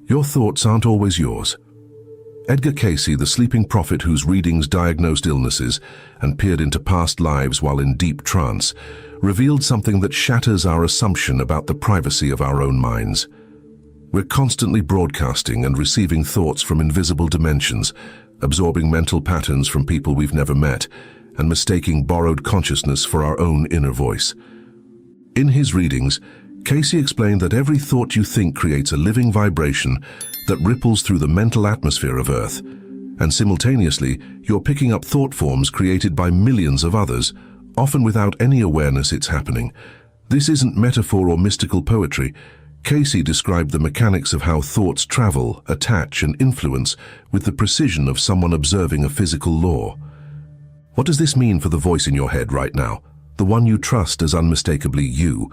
Your thoughts aren't always yours. Edgar Cayce, the sleeping prophet whose readings diagnosed illnesses and peered into past lives while in deep trance, revealed something that shatters our assumption about the privacy of our own minds. We're constantly broadcasting and receiving thoughts from invisible dimensions, absorbing mental patterns from people we've never met, and mistaking borrowed consciousness for our own inner voice. In his readings, Cayce explained that every thought you think creates a living vibration that ripples through the mental atmosphere of Earth, and simultaneously, you're picking up thought forms created by millions of others, often without any awareness it's happening. This isn't metaphor or mystical poetry. Cayce described the mechanics of how thoughts travel, attach, and influence with the precision of someone observing a physical law. What does this mean for the voice in your head right now, the one you trust as unmistakably you?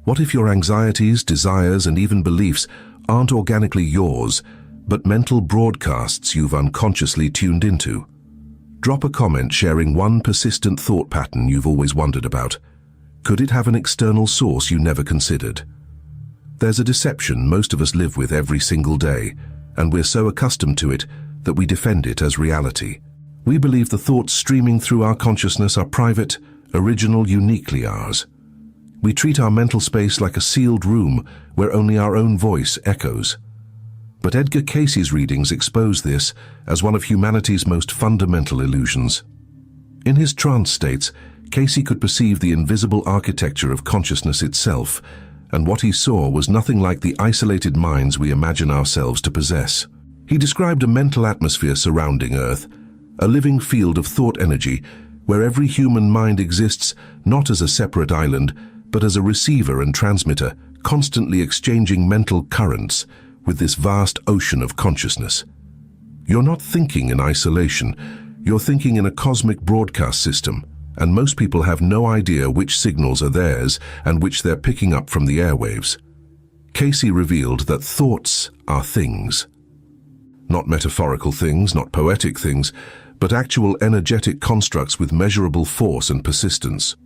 What if your anxieties, desires, and even beliefs aren't organically yours, but mental broadcasts you've unconsciously tuned into? Drop a comment sharing one persistent thought pattern you've always wondered about. Could it have an external source you never considered? There's a deception most of us live with every single day, and we're so accustomed to it that we defend it as reality. We believe the thoughts streaming through our consciousness are private, original, uniquely ours. We treat our mental space like a sealed room where only our own voice echoes. But Edgar Cayce's readings expose this as one of humanity's most fundamental illusions. In his trance states, Cayce could perceive the invisible architecture of consciousness itself, and what he saw was nothing like the isolated minds we imagine ourselves to possess. He described a mental atmosphere surrounding Earth, a living field of thought energy where every human mind exists not as a separate island, but as a receiver and transmitter, constantly exchanging mental currents with this vast ocean of consciousness. You're not thinking in isolation, you're thinking in a cosmic broadcast system, and most people have no idea which signals are theirs and which they're picking up from the airwaves. Cayce revealed that thoughts are things. Not metaphorical things, not poetic things, but actual energetic constructs with measurable force and persistence.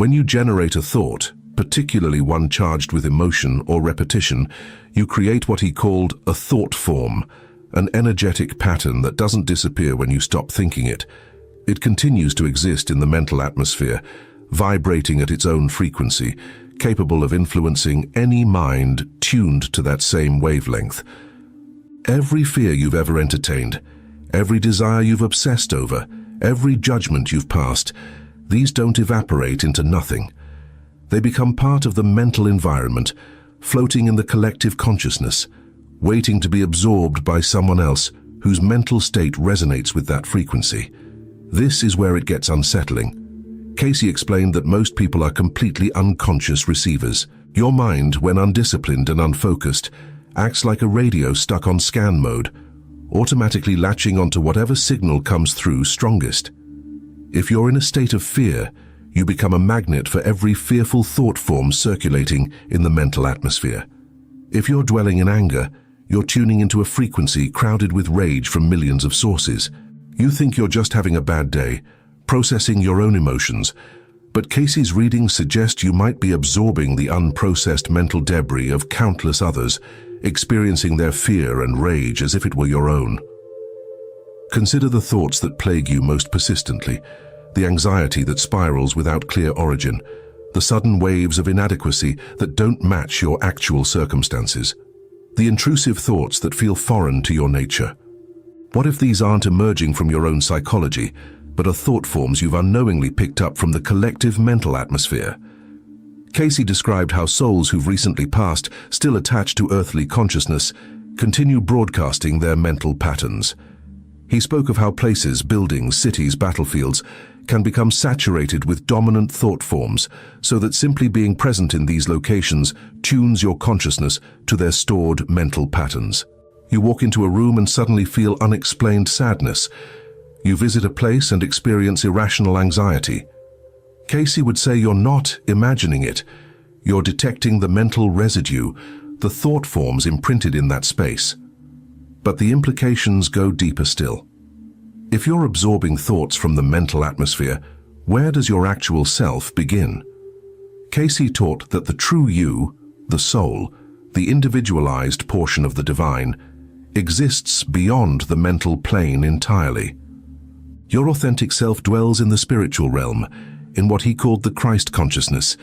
When you generate a thought, particularly one charged with emotion or repetition, you create what he called a thought form, an energetic pattern that doesn't disappear when you stop thinking it. It continues to exist in the mental atmosphere, vibrating at its own frequency, capable of influencing any mind tuned to that same wavelength. Every fear you've ever entertained, every desire you've obsessed over, every judgment you've passed, these don't evaporate into nothing. They become part of the mental environment, floating in the collective consciousness, waiting to be absorbed by someone else whose mental state resonates with that frequency. This is where it gets unsettling. Cayce explained that most people are completely unconscious receivers. Your mind, when undisciplined and unfocused, acts like a radio stuck on scan mode, automatically latching onto whatever signal comes through strongest. If you're in a state of fear, you become a magnet for every fearful thought form circulating in the mental atmosphere. If you're dwelling in anger, you're tuning into a frequency crowded with rage from millions of sources. You think you're just having a bad day, processing your own emotions, but Cayce's readings suggest you might be absorbing the unprocessed mental debris of countless others, experiencing their fear and rage as if it were your own. Consider the thoughts that plague you most persistently, the anxiety that spirals without clear origin, the sudden waves of inadequacy that don't match your actual circumstances, the intrusive thoughts that feel foreign to your nature. What if these aren't emerging from your own psychology, but are thought forms you've unknowingly picked up from the collective mental atmosphere? Cayce described how souls who've recently passed, still attached to earthly consciousness, continue broadcasting their mental patterns. He spoke of how places, buildings, cities, battlefields can become saturated with dominant thought forms, so that simply being present in these locations tunes your consciousness to their stored mental patterns. You walk into a room and suddenly feel unexplained sadness. You visit a place and experience irrational anxiety. Cayce would say you're not imagining it. You're detecting the mental residue, the thought forms imprinted in that space. But the implications go deeper still. If you're absorbing thoughts from the mental atmosphere, where does your actual self begin? Cayce taught that the true you, the soul, the individualized portion of the divine, exists beyond the mental plane entirely. Your authentic self dwells in the spiritual realm, in what he called the Christ consciousness,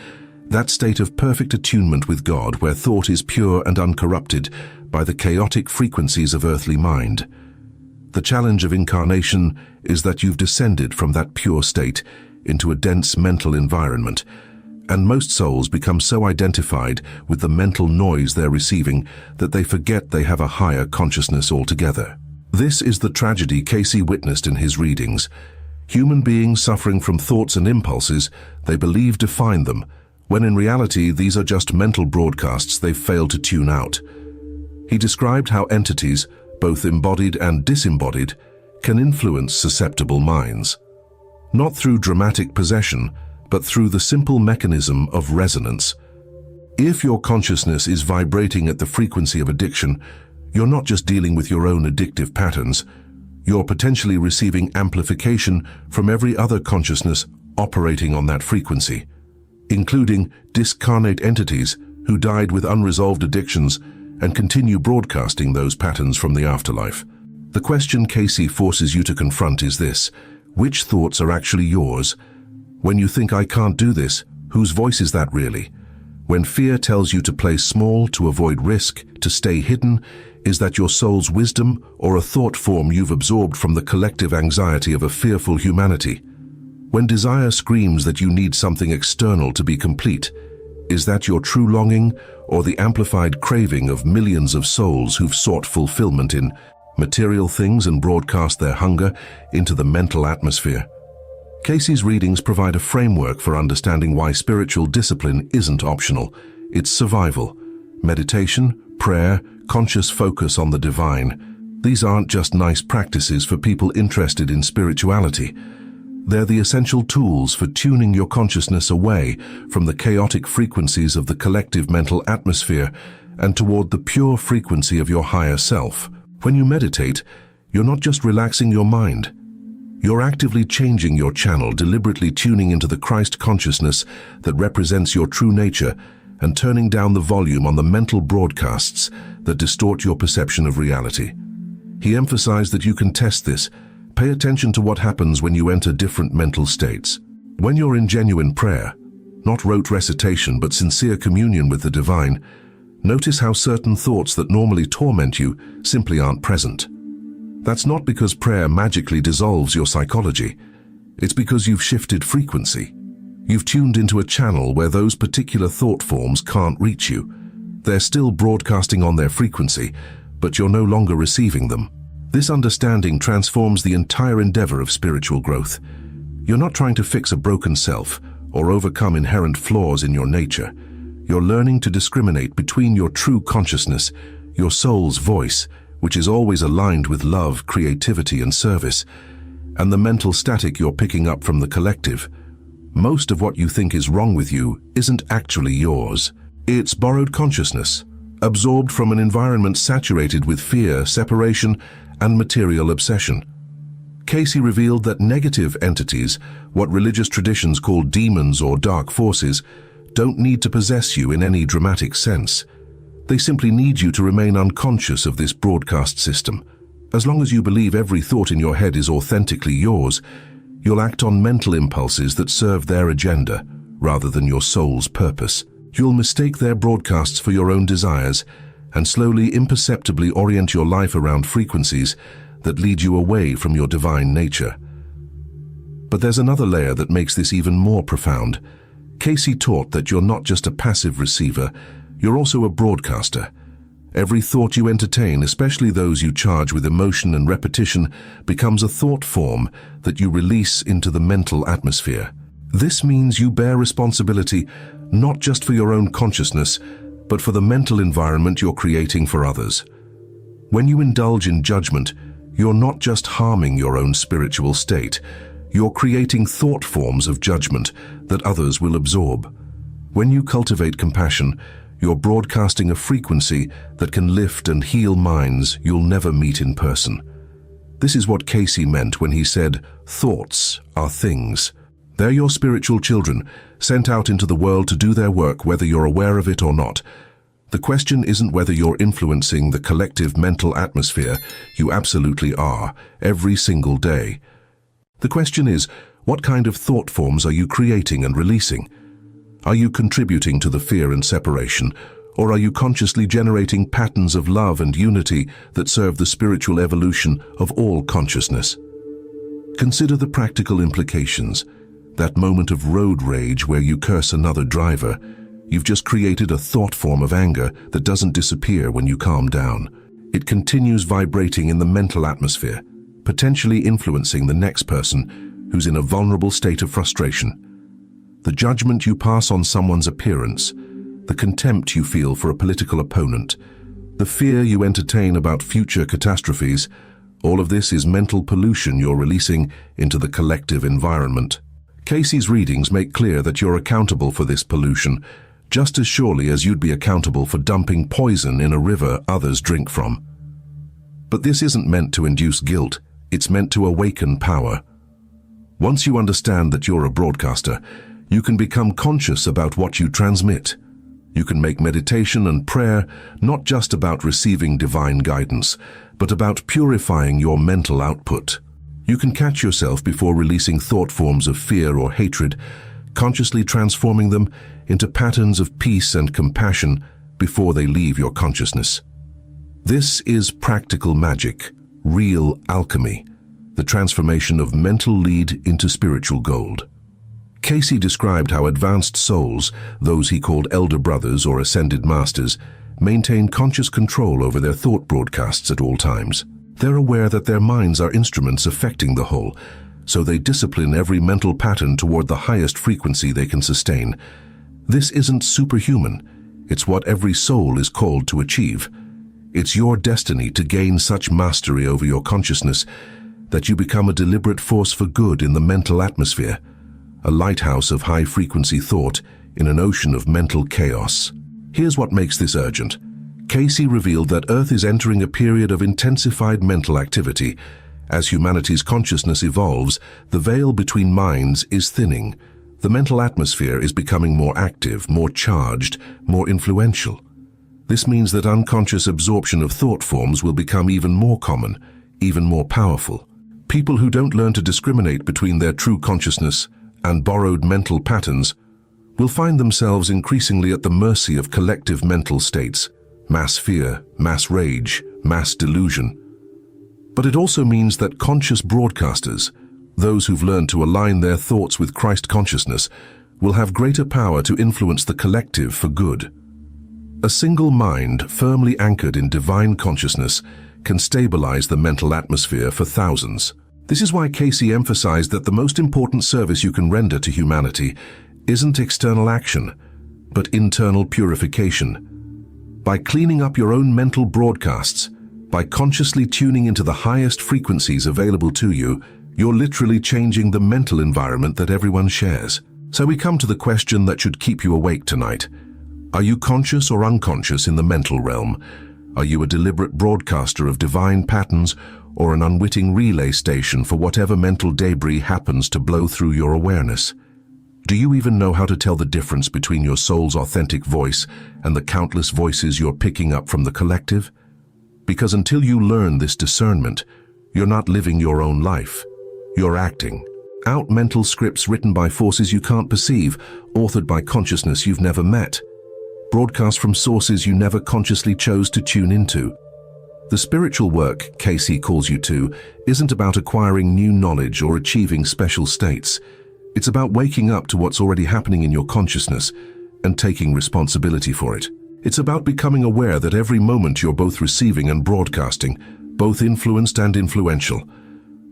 that state of perfect attunement with God where thought is pure and uncorrupted by the chaotic frequencies of earthly mind. The challenge of incarnation is that you've descended from that pure state into a dense mental environment, and most souls become so identified with the mental noise they're receiving that they forget they have a higher consciousness altogether. This is the tragedy Cayce witnessed in his readings. Human beings suffering from thoughts and impulses they believe define them, when in reality these are just mental broadcasts they've failed to tune out. He described how entities, both embodied and disembodied, can influence susceptible minds. Not through dramatic possession, but through the simple mechanism of resonance. If your consciousness is vibrating at the frequency of addiction, you're not just dealing with your own addictive patterns, you're potentially receiving amplification from every other consciousness operating on that frequency, including discarnate entities who died with unresolved addictions and continue broadcasting those patterns from the afterlife. The question Cayce forces you to confront is this: which thoughts are actually yours? When you think, "I can't do this," whose voice is that really? When fear tells you to play small, to avoid risk, to stay hidden, is that your soul's wisdom or a thought form you've absorbed from the collective anxiety of a fearful humanity? When desire screams that you need something external to be complete, is that your true longing or the amplified craving of millions of souls who've sought fulfillment in material things and broadcast their hunger into the mental atmosphere? Cayce's readings provide a framework for understanding why spiritual discipline isn't optional. It's survival. Meditation, prayer, conscious focus on the divine. These aren't just nice practices for people interested in spirituality. They're the essential tools for tuning your consciousness away from the chaotic frequencies of the collective mental atmosphere and toward the pure frequency of your higher self. When you meditate, you're not just relaxing your mind. You're actively changing your channel, deliberately tuning into the Christ consciousness that represents your true nature and turning down the volume on the mental broadcasts that distort your perception of reality. He emphasized that you can test this. Pay attention to what happens when you enter different mental states. When you're in genuine prayer, not rote recitation but sincere communion with the divine, notice how certain thoughts that normally torment you simply aren't present. That's not because prayer magically dissolves your psychology. It's because you've shifted frequency. You've tuned into a channel where those particular thought forms can't reach you. They're still broadcasting on their frequency, but you're no longer receiving them. This understanding transforms the entire endeavor of spiritual growth. You're not trying to fix a broken self or overcome inherent flaws in your nature. You're learning to discriminate between your true consciousness, your soul's voice, which is always aligned with love, creativity, and service, and the mental static you're picking up from the collective. Most of what you think is wrong with you isn't actually yours. It's borrowed consciousness, absorbed from an environment saturated with fear, separation, and material obsession. Cayce revealed that negative entities, what religious traditions call demons or dark forces, don't need to possess you in any dramatic sense. They simply need you to remain unconscious of this broadcast system. As long as you believe every thought in your head is authentically yours, you'll act on mental impulses that serve their agenda rather than your soul's purpose. You'll mistake their broadcasts for your own desires and slowly, imperceptibly orient your life around frequencies that lead you away from your divine nature. But there's another layer that makes this even more profound. Cayce taught that you're not just a passive receiver, you're also a broadcaster. Every thought you entertain, especially those you charge with emotion and repetition, becomes a thought form that you release into the mental atmosphere. This means you bear responsibility not just for your own consciousness, but for the mental environment you're creating for others. When you indulge in judgment, you're not just harming your own spiritual state, you're creating thought forms of judgment that others will absorb. When you cultivate compassion, you're broadcasting a frequency that can lift and heal minds you'll never meet in person. This is what Cayce meant when he said, "Thoughts are things." They're your spiritual children, sent out into the world to do their work whether you're aware of it or not. The question isn't whether you're influencing the collective mental atmosphere. You absolutely are, every single day. The question is, what kind of thought forms are you creating and releasing? Are you contributing to the fear and separation, or are you consciously generating patterns of love and unity that serve the spiritual evolution of all consciousness? Consider the practical implications. That moment of road rage where you curse another driver, you've just created a thought form of anger that doesn't disappear when you calm down. It continues vibrating in the mental atmosphere, potentially influencing the next person who's in a vulnerable state of frustration. The judgment you pass on someone's appearance, the contempt you feel for a political opponent, the fear you entertain about future catastrophes, all of this is mental pollution you're releasing into the collective environment. Cayce's readings make clear that you're accountable for this pollution, just as surely as you'd be accountable for dumping poison in a river others drink from. But this isn't meant to induce guilt, it's meant to awaken power. Once you understand that you're a broadcaster, you can become conscious about what you transmit. You can make meditation and prayer not just about receiving divine guidance, but about purifying your mental output. You can catch yourself before releasing thought forms of fear or hatred, consciously transforming them into patterns of peace and compassion before they leave your consciousness. This is practical magic, real alchemy, the transformation of mental lead into spiritual gold. Cayce described how advanced souls, those he called elder brothers or ascended masters, maintain conscious control over their thought broadcasts at all times. They're aware that their minds are instruments affecting the whole, so they discipline every mental pattern toward the highest frequency they can sustain. This isn't superhuman. It's what every soul is called to achieve. It's your destiny to gain such mastery over your consciousness that you become a deliberate force for good in the mental atmosphere, a lighthouse of high-frequency thought in an ocean of mental chaos. Here's what makes this urgent. Cayce revealed that Earth is entering a period of intensified mental activity. As humanity's consciousness evolves, the veil between minds is thinning. The mental atmosphere is becoming more active, more charged, more influential. This means that unconscious absorption of thought forms will become even more common, even more powerful. People who don't learn to discriminate between their true consciousness and borrowed mental patterns will find themselves increasingly at the mercy of collective mental states, mass fear, mass rage, mass delusion. But it also means that conscious broadcasters, those who've learned to align their thoughts with Christ consciousness, will have greater power to influence the collective for good. A single mind firmly anchored in divine consciousness can stabilize the mental atmosphere for thousands. This is why Cayce emphasized that the most important service you can render to humanity isn't external action, but internal purification. By cleaning up your own mental broadcasts, by consciously tuning into the highest frequencies available to you, you're literally changing the mental environment that everyone shares. So we come to the question that should keep you awake tonight. Are you conscious or unconscious in the mental realm? Are you a deliberate broadcaster of divine patterns or an unwitting relay station for whatever mental debris happens to blow through your awareness? Do you even know how to tell the difference between your soul's authentic voice and the countless voices you're picking up from the collective? Because until you learn this discernment, you're not living your own life. You're acting out mental scripts written by forces you can't perceive, authored by consciousness you've never met, broadcast from sources you never consciously chose to tune into. The spiritual work Cayce calls you to isn't about acquiring new knowledge or achieving special states. It's about waking up to what's already happening in your consciousness and taking responsibility for it. It's about becoming aware that every moment you're both receiving and broadcasting, both influenced and influential,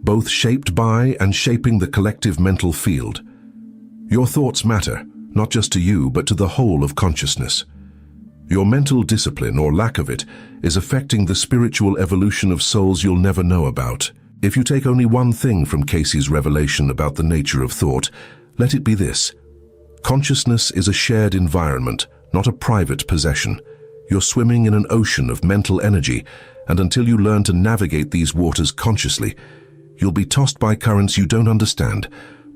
both shaped by and shaping the collective mental field. Your thoughts matter, not just to you, but to the whole of consciousness. Your mental discipline, or lack of it, is affecting the spiritual evolution of souls you'll never know about. If you take only one thing from Cayce's revelation about the nature of thought, let it be this. Consciousness is a shared environment, not a private possession. You're swimming in an ocean of mental energy, and until you learn to navigate these waters consciously, you'll be tossed by currents you don't understand,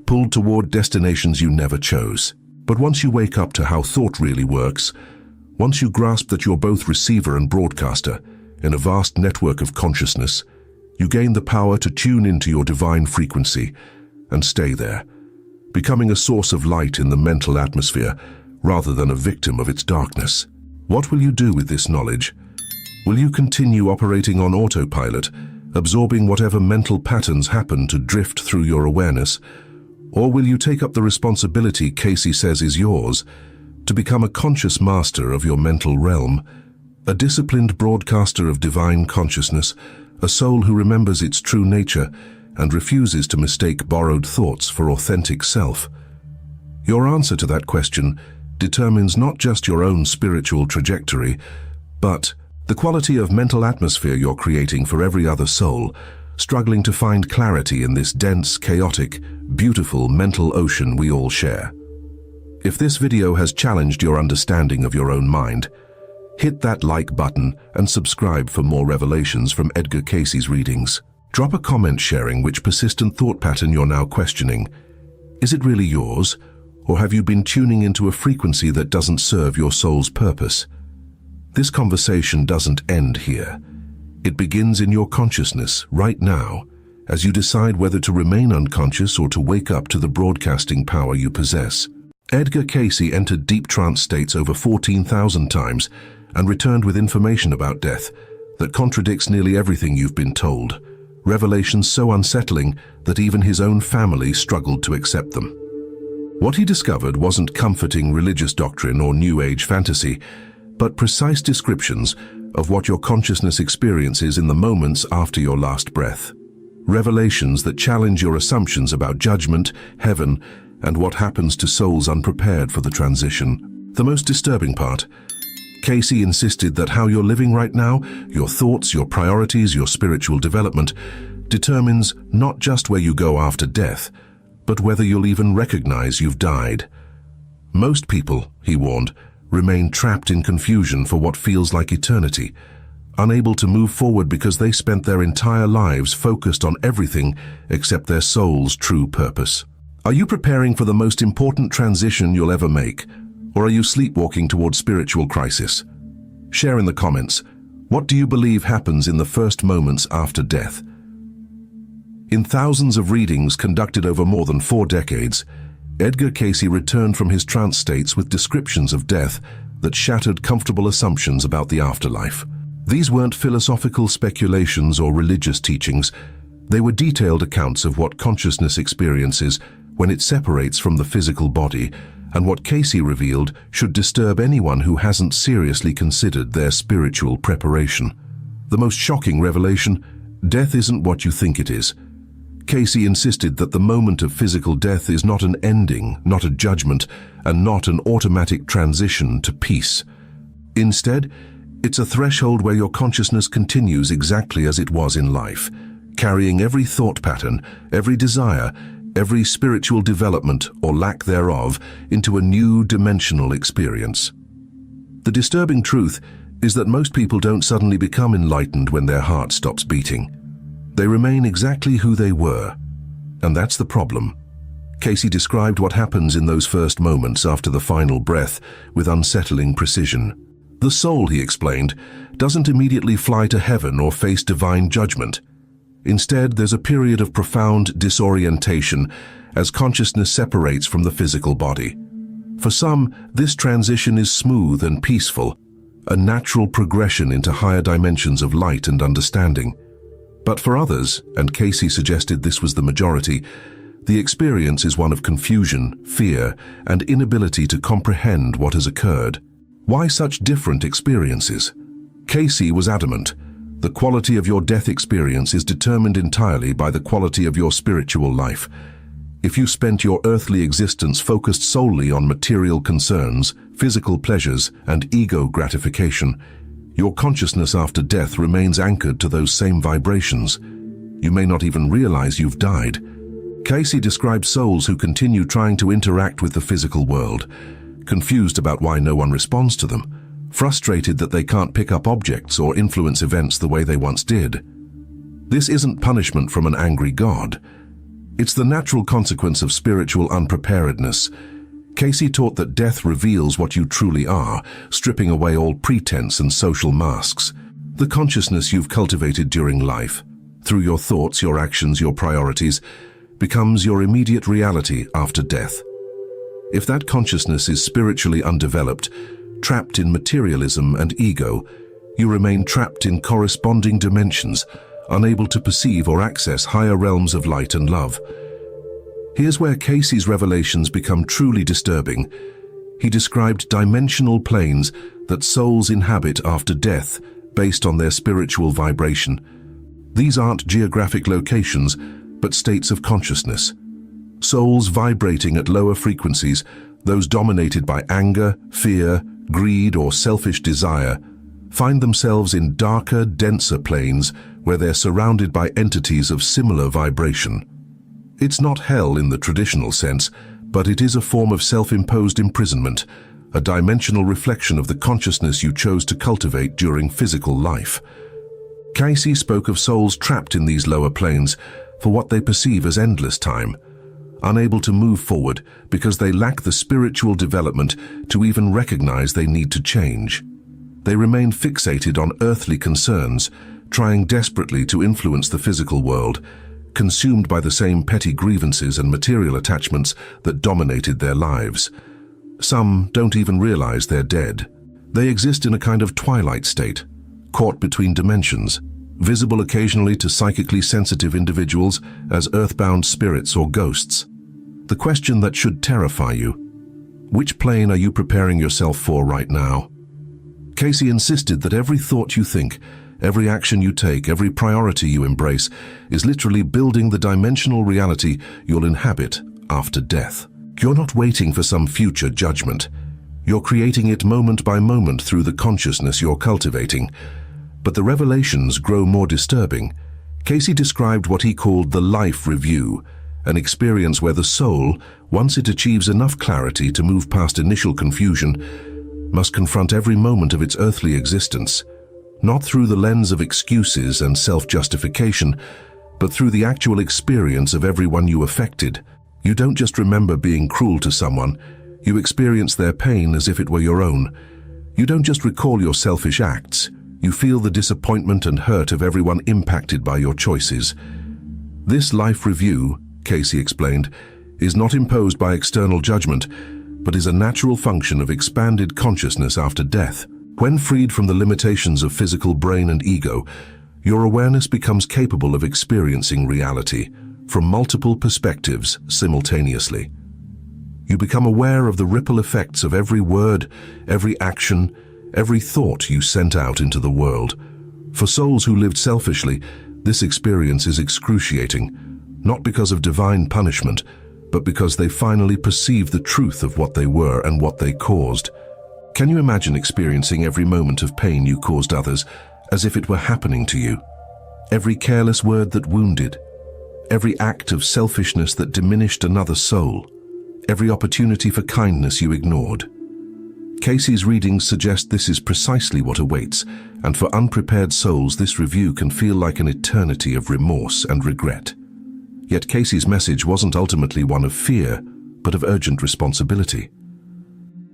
pulled toward destinations you never chose. But once you wake up to how thought really works, Once you grasp that you're both receiver and broadcaster in a vast network of consciousness, you gain the power to tune into your divine frequency and stay there, becoming a source of light in the mental atmosphere rather than a victim of its darkness. What will you do with this knowledge? Will you continue operating on autopilot, absorbing whatever mental patterns happen to drift through your awareness? Or will you take up the responsibility Cayce says is yours, to become a conscious master of your mental realm, a disciplined broadcaster of divine consciousness, a soul who remembers its true nature and refuses to mistake borrowed thoughts for authentic self? Your answer to that question determines not just your own spiritual trajectory, but the quality of mental atmosphere you're creating for every other soul, struggling to find clarity in this dense, chaotic, beautiful mental ocean we all share. If this video has challenged your understanding of your own mind, hit that like button and subscribe for more revelations from Edgar Cayce's readings. Drop a comment sharing which persistent thought pattern you're now questioning. Is it really yours, or have you been tuning into a frequency that doesn't serve your soul's purpose? This conversation doesn't end here. It begins in your consciousness right now, as you decide whether to remain unconscious or to wake up to the broadcasting power you possess. Edgar Cayce entered deep trance states over 14,000 times and returned with information about death that contradicts nearly everything you've been told, revelations so unsettling that even his own family struggled to accept them. What he discovered wasn't comforting religious doctrine or New Age fantasy, but precise descriptions of what your consciousness experiences in the moments after your last breath. Revelations that challenge your assumptions about judgment, heaven, and what happens to souls unprepared for the transition. The most disturbing part, Cayce insisted that how you're living right now, your thoughts, your priorities, your spiritual development, determines not just where you go after death, but whether you'll even recognize you've died. Most people, he warned, remain trapped in confusion for what feels like eternity, unable to move forward because they spent their entire lives focused on everything except their soul's true purpose. Are you preparing for the most important transition you'll ever make, or are you sleepwalking toward spiritual crisis? Share in the comments, what do you believe happens in the first moments after death? In thousands of readings conducted over more than 4 decades, Edgar Cayce returned from his trance states with descriptions of death that shattered comfortable assumptions about the afterlife. These weren't philosophical speculations or religious teachings. They were detailed accounts of what consciousness experiences when it separates from the physical body, and what Cayce revealed should disturb anyone who hasn't seriously considered their spiritual preparation. The most shocking revelation: death isn't what you think it is. Cayce insisted that the moment of physical death is not an ending, not a judgment, and not an automatic transition to peace. Instead, it's a threshold where your consciousness continues exactly as it was in life, carrying every thought pattern, every desire, every spiritual development or lack thereof into a new dimensional experience. The disturbing truth is that most people don't suddenly become enlightened when their heart stops beating. They remain exactly who they were, and that's the problem. Cayce described what happens in those first moments after the final breath with unsettling precision. The soul, he explained, doesn't immediately fly to heaven or face divine judgment. Instead, there's a period of profound disorientation as consciousness separates from the physical body. For some, this transition is smooth and peaceful, a natural progression into higher dimensions of light and understanding. But for others, and Cayce suggested this was the majority, the experience is one of confusion, fear, and inability to comprehend what has occurred. Why such different experiences? Cayce was adamant. The quality of your death experience is determined entirely by the quality of your spiritual life. If you spent your earthly existence focused solely on material concerns, physical pleasures, and ego gratification, your consciousness after death remains anchored to those same vibrations. You may not even realize you've died. Cayce describes souls who continue trying to interact with the physical world, confused about why no one responds to them, frustrated that they can't pick up objects or influence events the way they once did. This isn't punishment from an angry God. It's the natural consequence of spiritual unpreparedness. Cayce taught that death reveals what you truly are, stripping away all pretense and social masks. The consciousness you've cultivated during life, through your thoughts, your actions, your priorities, becomes your immediate reality after death. If that consciousness is spiritually undeveloped, trapped in materialism and ego, you remain trapped in corresponding dimensions, unable to perceive or access higher realms of light and love. Here's where Cayce's revelations become truly disturbing. He described dimensional planes that souls inhabit after death based on their spiritual vibration. These aren't geographic locations, but states of consciousness. Souls vibrating at lower frequencies, those dominated by anger, fear, greed, or selfish desire, find themselves in darker, denser planes where they're surrounded by entities of similar vibration. It's not hell in the traditional sense, but it is a form of self-imposed imprisonment, a dimensional reflection of the consciousness you chose to cultivate during physical life. Cayce spoke of souls trapped in these lower planes for what they perceive as endless time, unable to move forward because they lack the spiritual development to even recognize they need to change. They remain fixated on earthly concerns, trying desperately to influence the physical world, consumed by the same petty grievances and material attachments that dominated their lives. Some don't even realize they're dead. They exist in a kind of twilight state, caught between dimensions, visible occasionally to psychically sensitive individuals as earthbound spirits or ghosts. The question that should terrify you: which plane are you preparing yourself for right now? Cayce insisted that every thought you think, every action you take, every priority you embrace is literally building the dimensional reality you'll inhabit after death. You're not waiting for some future judgment. You're creating it moment by moment through the consciousness you're cultivating. But the revelations grow more disturbing. Cayce described what he called the life review, an experience where the soul, once it achieves enough clarity to move past initial confusion, must confront every moment of its earthly existence, not through the lens of excuses and self-justification, but through the actual experience of everyone you affected. You don't just remember being cruel to someone, you experience their pain as if it were your own. You don't just recall your selfish acts, you feel the disappointment and hurt of everyone impacted by your choices. This life review, Cayce explained, is not imposed by external judgment, but is a natural function of expanded consciousness after death. When freed from the limitations of physical brain and ego, your awareness becomes capable of experiencing reality from multiple perspectives simultaneously. You become aware of the ripple effects of every word, every action, every thought you sent out into the world. For souls who lived selfishly, this experience is excruciating, not because of divine punishment, but because they finally perceive the truth of what they were and what they caused. Can you imagine experiencing every moment of pain you caused others as if it were happening to you? Every careless word that wounded, every act of selfishness that diminished another soul, every opportunity for kindness you ignored. Cayce's readings suggest this is precisely what awaits, and for unprepared souls this review can feel like an eternity of remorse and regret. Yet Cayce's message wasn't ultimately one of fear, but of urgent responsibility.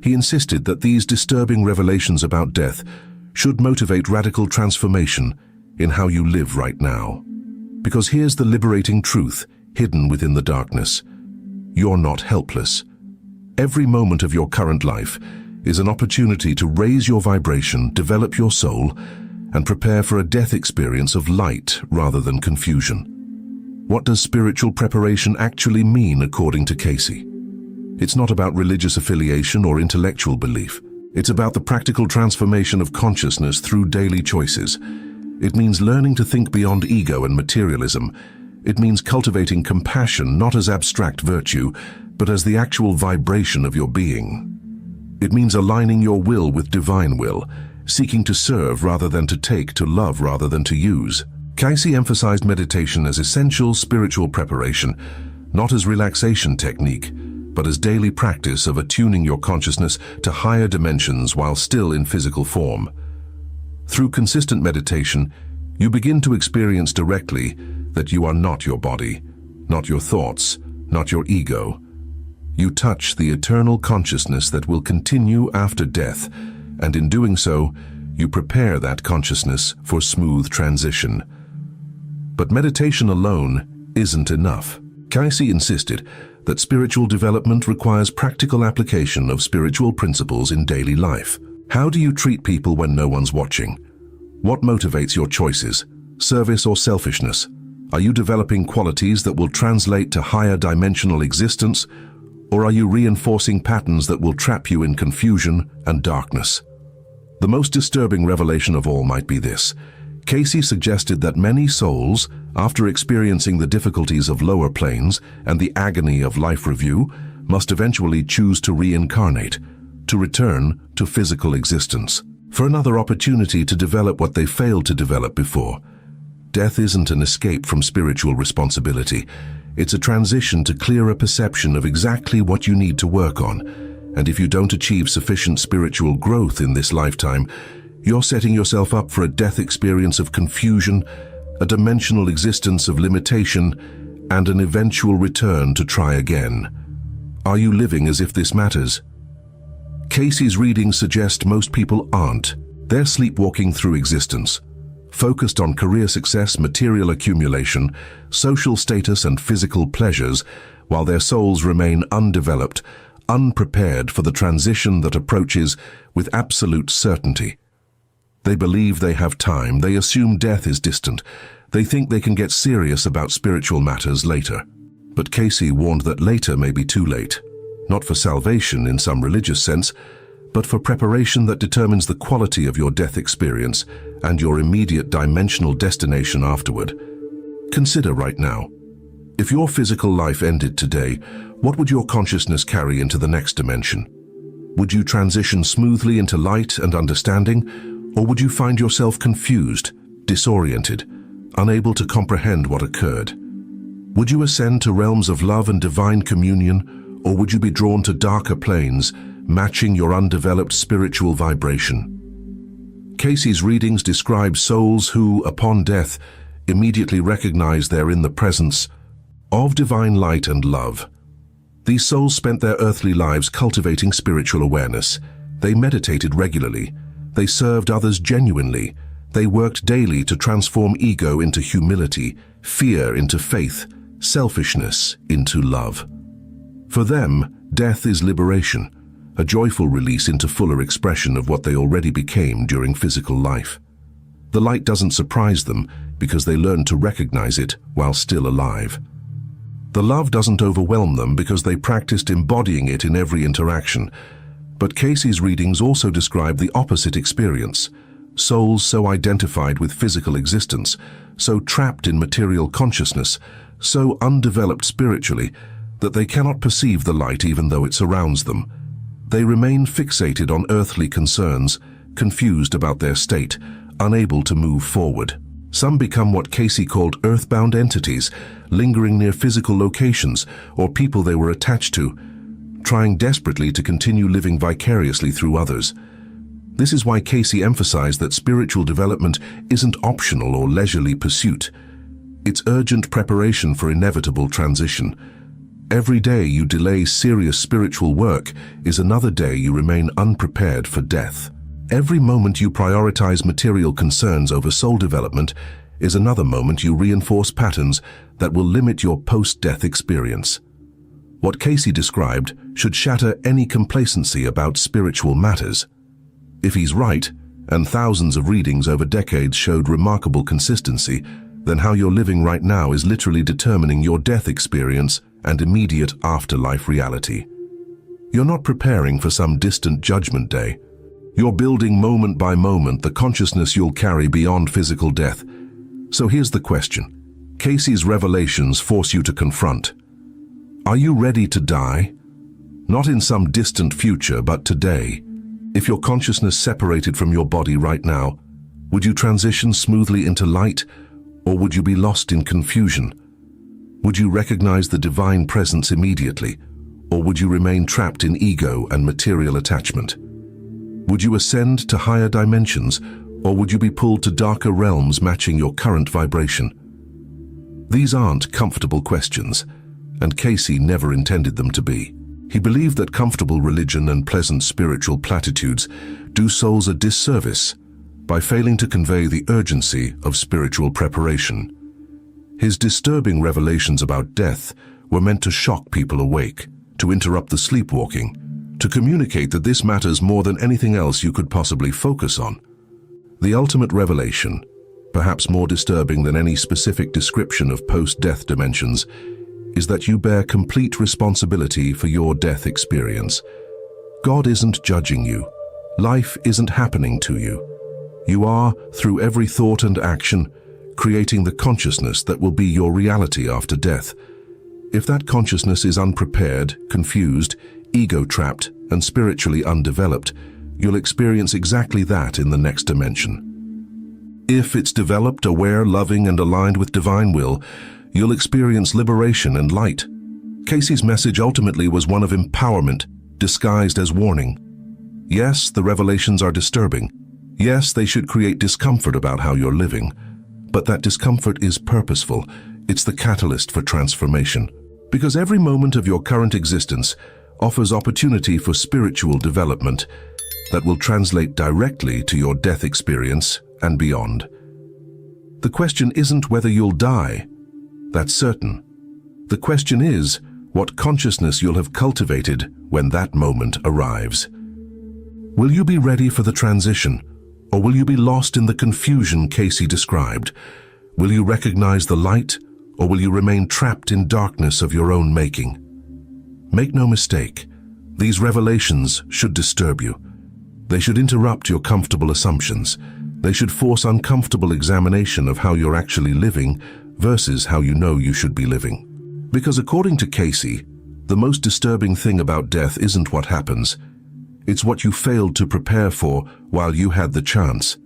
He insisted that these disturbing revelations about death should motivate radical transformation in how you live right now. Because here's the liberating truth hidden within the darkness: you're not helpless. Every moment of your current life is an opportunity to raise your vibration, develop your soul, and prepare for a death experience of light rather than confusion. What does spiritual preparation actually mean according to Cayce? It's not about religious affiliation or intellectual belief. It's about the practical transformation of consciousness through daily choices. It means learning to think beyond ego and materialism. It means cultivating compassion not as abstract virtue, but as the actual vibration of your being. It means aligning your will with divine will, seeking to serve rather than to take, to love rather than to use. Cayce emphasized meditation as essential spiritual preparation, not as relaxation technique, but as daily practice of attuning your consciousness to higher dimensions while still in physical form. Through consistent meditation, you begin to experience directly that you are not your body, not your thoughts, not your ego. You touch the eternal consciousness that will continue after death, and in doing so, you prepare that consciousness for smooth transition. But meditation alone isn't enough. Cayce insisted that spiritual development requires practical application of spiritual principles in daily life. How do you treat people when no one's watching? What motivates your choices? Service or selfishness? Are you developing qualities that will translate to higher dimensional existence, or are you reinforcing patterns that will trap you in confusion and darkness? The most disturbing revelation of all might be this. Cayce suggested that many souls, after experiencing the difficulties of lower planes and the agony of life review, must eventually choose to reincarnate, to return to physical existence, for another opportunity to develop what they failed to develop before. Death isn't an escape from spiritual responsibility. It's a transition to clearer perception of exactly what you need to work on. And if you don't achieve sufficient spiritual growth in this lifetime, you're setting yourself up for a death experience of confusion, a dimensional existence of limitation, and an eventual return to try again. Are you living as if this matters? Cayce's readings suggest most people aren't. They're sleepwalking through existence, focused on career success, material accumulation, social status, and physical pleasures, while their souls remain undeveloped, unprepared for the transition that approaches with absolute certainty. They believe they have time, they assume death is distant, they think they can get serious about spiritual matters later. But Cayce warned that later may be too late, not for salvation in some religious sense, but for preparation that determines the quality of your death experience and your immediate dimensional destination afterward. Consider right now, if your physical life ended today, what would your consciousness carry into the next dimension? Would you transition smoothly into light and understanding, or would you find yourself confused, disoriented, unable to comprehend what occurred? Would you ascend to realms of love and divine communion, or would you be drawn to darker planes, matching your undeveloped spiritual vibration? Cayce's readings describe souls who, upon death, immediately recognize they're in the presence of divine light and love. These souls spent their earthly lives cultivating spiritual awareness. They meditated regularly. They served others genuinely. They worked daily to transform ego into humility, fear into faith, selfishness into love. For them, death is liberation, a joyful release into fuller expression of what they already became during physical life. The light doesn't surprise them because they learned to recognize it while still alive. The love doesn't overwhelm them because they practiced embodying it in every interaction. But Cayce's readings also describe the opposite experience. Souls so identified with physical existence, so trapped in material consciousness, so undeveloped spiritually, that they cannot perceive the light even though it surrounds them. They remain fixated on earthly concerns, confused about their state, unable to move forward. Some become what Cayce called earthbound entities, lingering near physical locations or people they were attached to, trying desperately to continue living vicariously through others. This is why Cayce emphasized that spiritual development isn't optional or leisurely pursuit. It's urgent preparation for inevitable transition. Every day you delay serious spiritual work is another day you remain unprepared for death. Every moment you prioritize material concerns over soul development is another moment you reinforce patterns that will limit your post-death experience. What Cayce described should shatter any complacency about spiritual matters. If he's right, and thousands of readings over decades showed remarkable consistency, then how you're living right now is literally determining your death experience and immediate afterlife reality. You're not preparing for some distant judgment day. You're building moment by moment the consciousness you'll carry beyond physical death. So here's the question. Cayce's revelations force you to confront. Are you ready to die? Not in some distant future, but today. If your consciousness separated from your body right now, would you transition smoothly into light, or would you be lost in confusion? Would you recognize the divine presence immediately, or would you remain trapped in ego and material attachment? Would you ascend to higher dimensions, or would you be pulled to darker realms matching your current vibration? These aren't comfortable questions, and Cayce never intended them to be. He believed that comfortable religion and pleasant spiritual platitudes do souls a disservice by failing to convey the urgency of spiritual preparation. His disturbing revelations about death were meant to shock people awake, to interrupt the sleepwalking, to communicate that this matters more than anything else you could possibly focus on. The ultimate revelation, perhaps more disturbing than any specific description of post-death dimensions, is that you bear complete responsibility for your death experience. God isn't judging you. Life isn't happening to you. You are, through every thought and action, creating the consciousness that will be your reality after death. If that consciousness is unprepared, confused, ego-trapped, and spiritually undeveloped, you'll experience exactly that in the next dimension. If it's developed, aware, loving, and aligned with divine will, you'll experience liberation and light. Cayce's message ultimately was one of empowerment, disguised as warning. Yes, the revelations are disturbing. Yes, they should create discomfort about how you're living. But that discomfort is purposeful. It's the catalyst for transformation. Because every moment of your current existence offers opportunity for spiritual development that will translate directly to your death experience and beyond. The question isn't whether you'll die. That's certain. The question is what consciousness you'll have cultivated when that moment arrives. Will you be ready for the transition, or will you be lost in the confusion Cayce described? Will you recognize the light, or will you remain trapped in darkness of your own making? Make no mistake, these revelations should disturb you. They should interrupt your comfortable assumptions. They should force uncomfortable examination of how you're actually living versus how you know you should be living. Because according to Cayce, the most disturbing thing about death isn't what happens. It's what you failed to prepare for while you had the chance.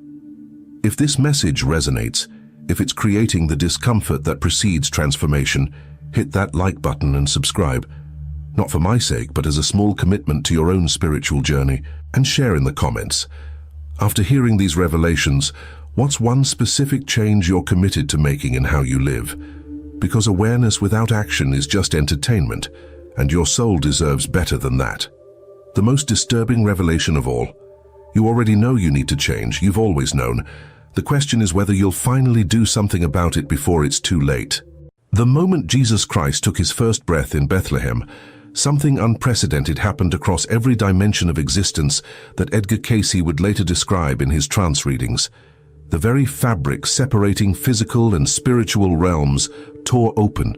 If this message resonates, if it's creating the discomfort that precedes transformation, hit that like button and subscribe. Not for my sake, but as a small commitment to your own spiritual journey, and share in the comments. After hearing these revelations, what's one specific change you're committed to making in how you live? Because awareness without action is just entertainment, and your soul deserves better than that. The most disturbing revelation of all. You already know you need to change, you've always known. The question is whether you'll finally do something about it before it's too late. The moment Jesus Christ took his first breath in Bethlehem, something unprecedented happened across every dimension of existence that Edgar Cayce would later describe in his trance readings. The very fabric separating physical and spiritual realms tore open,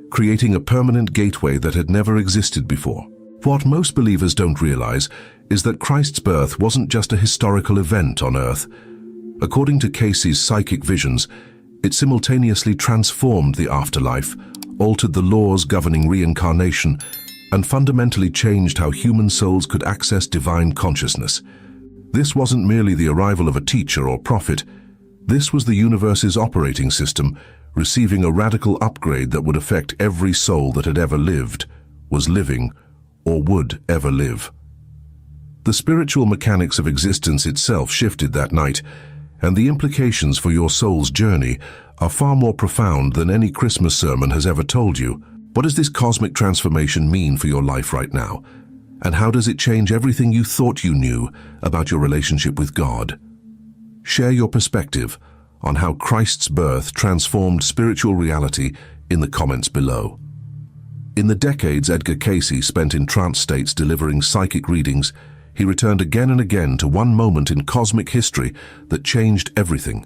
creating a permanent gateway that had never existed before. What most believers don't realize is that Christ's birth wasn't just a historical event on earth. According to Cayce's psychic visions, it simultaneously transformed the afterlife, altered the laws governing reincarnation, and fundamentally changed how human souls could access divine consciousness. This wasn't merely the arrival of a teacher or prophet. This was the universe's operating system, receiving a radical upgrade that would affect every soul that had ever lived, was living, or would ever live. The spiritual mechanics of existence itself shifted that night, and the implications for your soul's journey are far more profound than any Christmas sermon has ever told you. What does this cosmic transformation mean for your life right now? And how does it change everything you thought you knew about your relationship with God? Share your perspective on how Christ's birth transformed spiritual reality in the comments below. In the decades Edgar Cayce spent in trance states delivering psychic readings, he returned again and again to one moment in cosmic history that changed everything: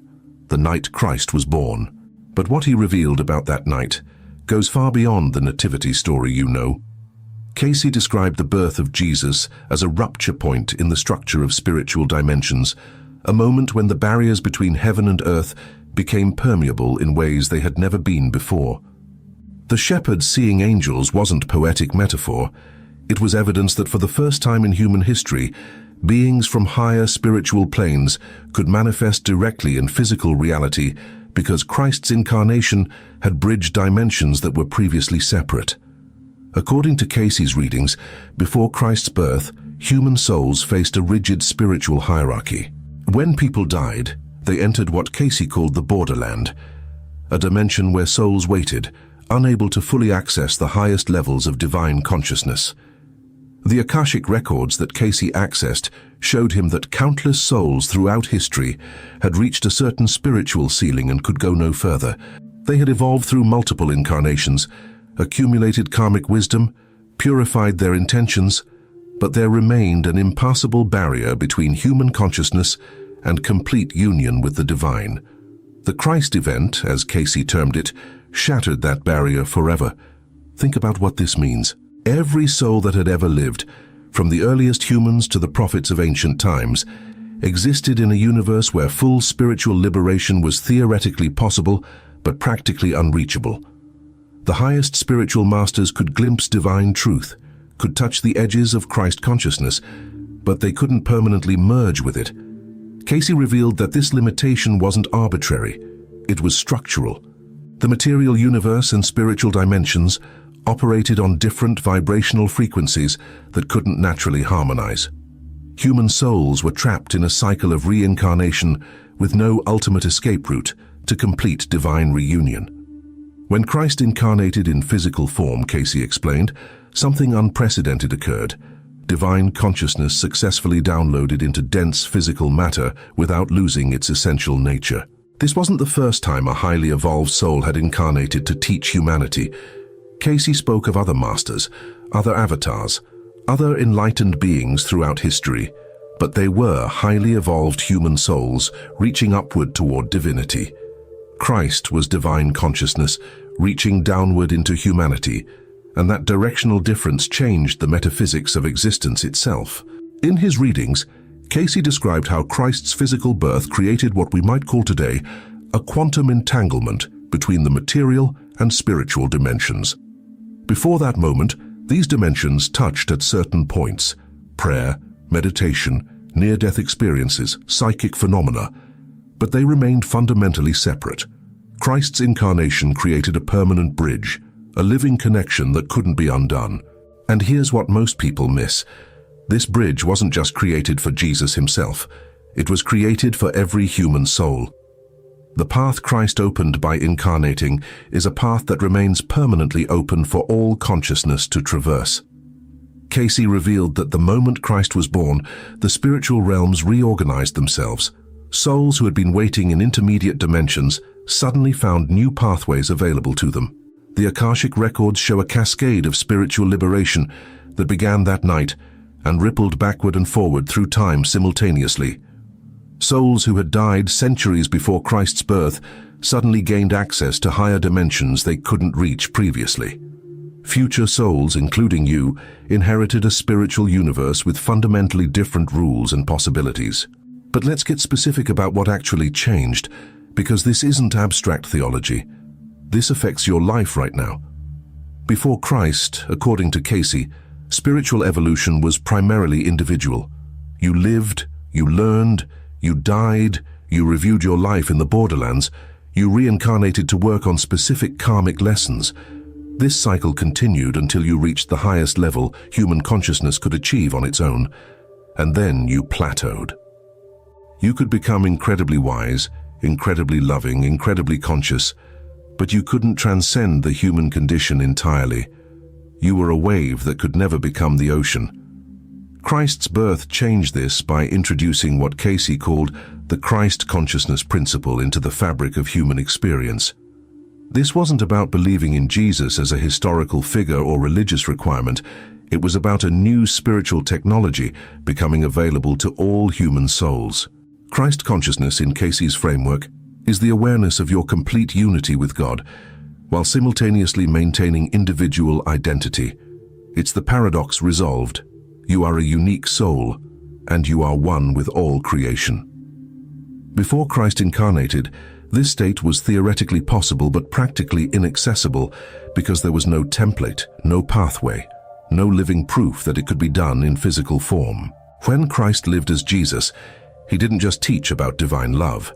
the night Christ was born. But what he revealed about that night goes far beyond the nativity story you know. Cayce described the birth of Jesus as a rupture point in the structure of spiritual dimensions, a moment when the barriers between heaven and earth became permeable in ways they had never been before. The shepherd seeing angels wasn't poetic metaphor. It was evidence that for the first time in human history, beings from higher spiritual planes could manifest directly in physical reality because Christ's incarnation had bridged dimensions that were previously separate. According to Cayce's readings, before Christ's birth, human souls faced a rigid spiritual hierarchy. When people died, they entered what Cayce called the borderland, a dimension where souls waited, unable to fully access the highest levels of divine consciousness. The Akashic records that Cayce accessed showed him that countless souls throughout history had reached a certain spiritual ceiling and could go no further. They had evolved through multiple incarnations, accumulated karmic wisdom, purified their intentions, but there remained an impassable barrier between human consciousness and complete union with the divine. The Christ event, as Cayce termed it, shattered that barrier forever. Think about what this means. Every soul that had ever lived, from the earliest humans to the prophets of ancient times, existed in a universe where full spiritual liberation was theoretically possible, but practically unreachable. The highest spiritual masters could glimpse divine truth, could touch the edges of Christ consciousness, but they couldn't permanently merge with it. Cayce revealed that this limitation wasn't arbitrary, it was structural. The material universe and spiritual dimensions operated on different vibrational frequencies that couldn't naturally harmonize. Human souls were trapped in a cycle of reincarnation with no ultimate escape route to complete divine reunion. When Christ incarnated in physical form, Cayce explained, something unprecedented occurred. Divine consciousness successfully downloaded into dense physical matter without losing its essential nature. This wasn't the first time a highly evolved soul had incarnated to teach humanity. Cayce spoke of other masters, other avatars, other enlightened beings throughout history, but they were highly evolved human souls reaching upward toward divinity. Christ was divine consciousness, reaching downward into humanity, and that directional difference changed the metaphysics of existence itself. In his readings, Cayce described how Christ's physical birth created what we might call today a quantum entanglement between the material and spiritual dimensions. Before that moment, these dimensions touched at certain points: prayer, meditation, near-death experiences, psychic phenomena, but they remained fundamentally separate. Christ's incarnation created a permanent bridge, a living connection that couldn't be undone. And here's what most people miss. This bridge wasn't just created for Jesus himself. It was created for every human soul. The path Christ opened by incarnating is a path that remains permanently open for all consciousness to traverse. Cayce revealed that the moment Christ was born, the spiritual realms reorganized themselves. Souls who had been waiting in intermediate dimensions suddenly found new pathways available to them. The Akashic records show a cascade of spiritual liberation that began that night and rippled backward and forward through time simultaneously. Souls who had died centuries before Christ's birth suddenly gained access to higher dimensions they couldn't reach previously. Future souls, including you, inherited a spiritual universe with fundamentally different rules and possibilities. But let's get specific about what actually changed, because this isn't abstract theology. This affects your life right now. Before Christ, according to Cayce, spiritual evolution was primarily individual. You lived, you learned, you died, you reviewed your life in the borderlands, you reincarnated to work on specific karmic lessons. This cycle continued until you reached the highest level human consciousness could achieve on its own, and then you plateaued. You could become incredibly wise, incredibly loving, incredibly conscious, but you couldn't transcend the human condition entirely. You were a wave that could never become the ocean. Christ's birth changed this by introducing what Cayce called the Christ consciousness principle into the fabric of human experience. This wasn't about believing in Jesus as a historical figure or religious requirement. It was about a new spiritual technology becoming available to all human souls. Christ consciousness in Cayce's framework is the awareness of your complete unity with God, while simultaneously maintaining individual identity. It's the paradox resolved. You are a unique soul, and you are one with all creation. Before Christ incarnated, this state was theoretically possible but practically inaccessible because there was no template, no pathway, no living proof that it could be done in physical form. When Christ lived as Jesus, he didn't just teach about divine love.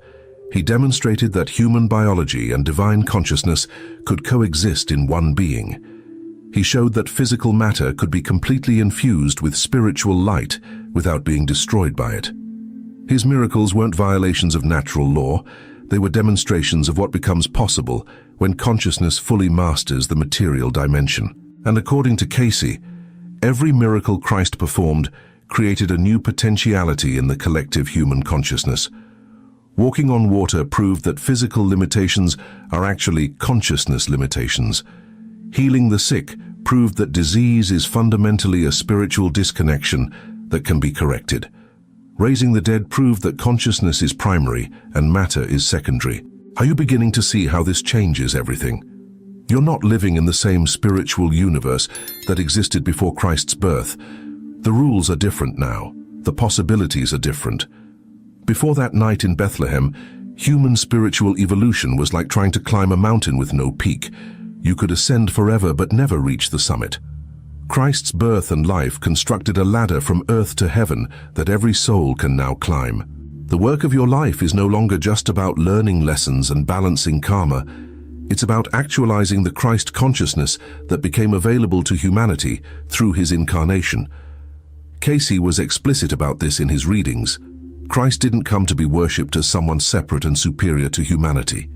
He demonstrated that human biology and divine consciousness could coexist in one being. He showed that physical matter could be completely infused with spiritual light without being destroyed by it. His miracles weren't violations of natural law. They were demonstrations of what becomes possible when consciousness fully masters the material dimension. And according to Cayce, Every miracle Christ performed created a new potentiality in the collective human consciousness. Walking on water proved that physical limitations are actually consciousness limitations. Healing the sick proved that disease is fundamentally a spiritual disconnection that can be corrected. Raising the dead proved that consciousness is primary and matter is secondary. Are you beginning to see how this changes everything? You're not living in the same spiritual universe that existed before Christ's birth. The rules are different now. The possibilities are different. Before that night in Bethlehem, human spiritual evolution was like trying to climb a mountain with no peak. You could ascend forever but never reach the summit. Christ's birth and life constructed a ladder from earth to heaven that every soul can now climb. The work of your life is no longer just about learning lessons and balancing karma. It's about actualizing the Christ consciousness that became available to humanity through his incarnation. Cayce was explicit about this in his readings. Christ didn't come to be worshipped as someone separate and superior to humanity.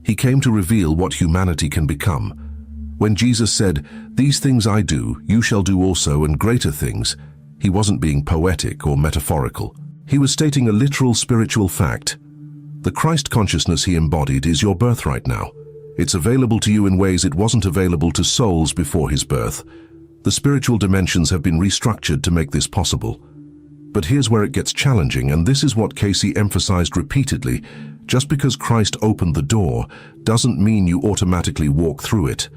He came to reveal what humanity can become. When Jesus said, "These things I do, you shall do also, and greater things," he wasn't being poetic or metaphorical. He was stating a literal spiritual fact. The Christ consciousness he embodied is your birthright now. It's available to you in ways it wasn't available to souls before his birth. The spiritual dimensions have been restructured to make this possible. But here's where it gets challenging, and this is what Cayce emphasized repeatedly. Just because Christ opened the door doesn't mean you automatically walk through it.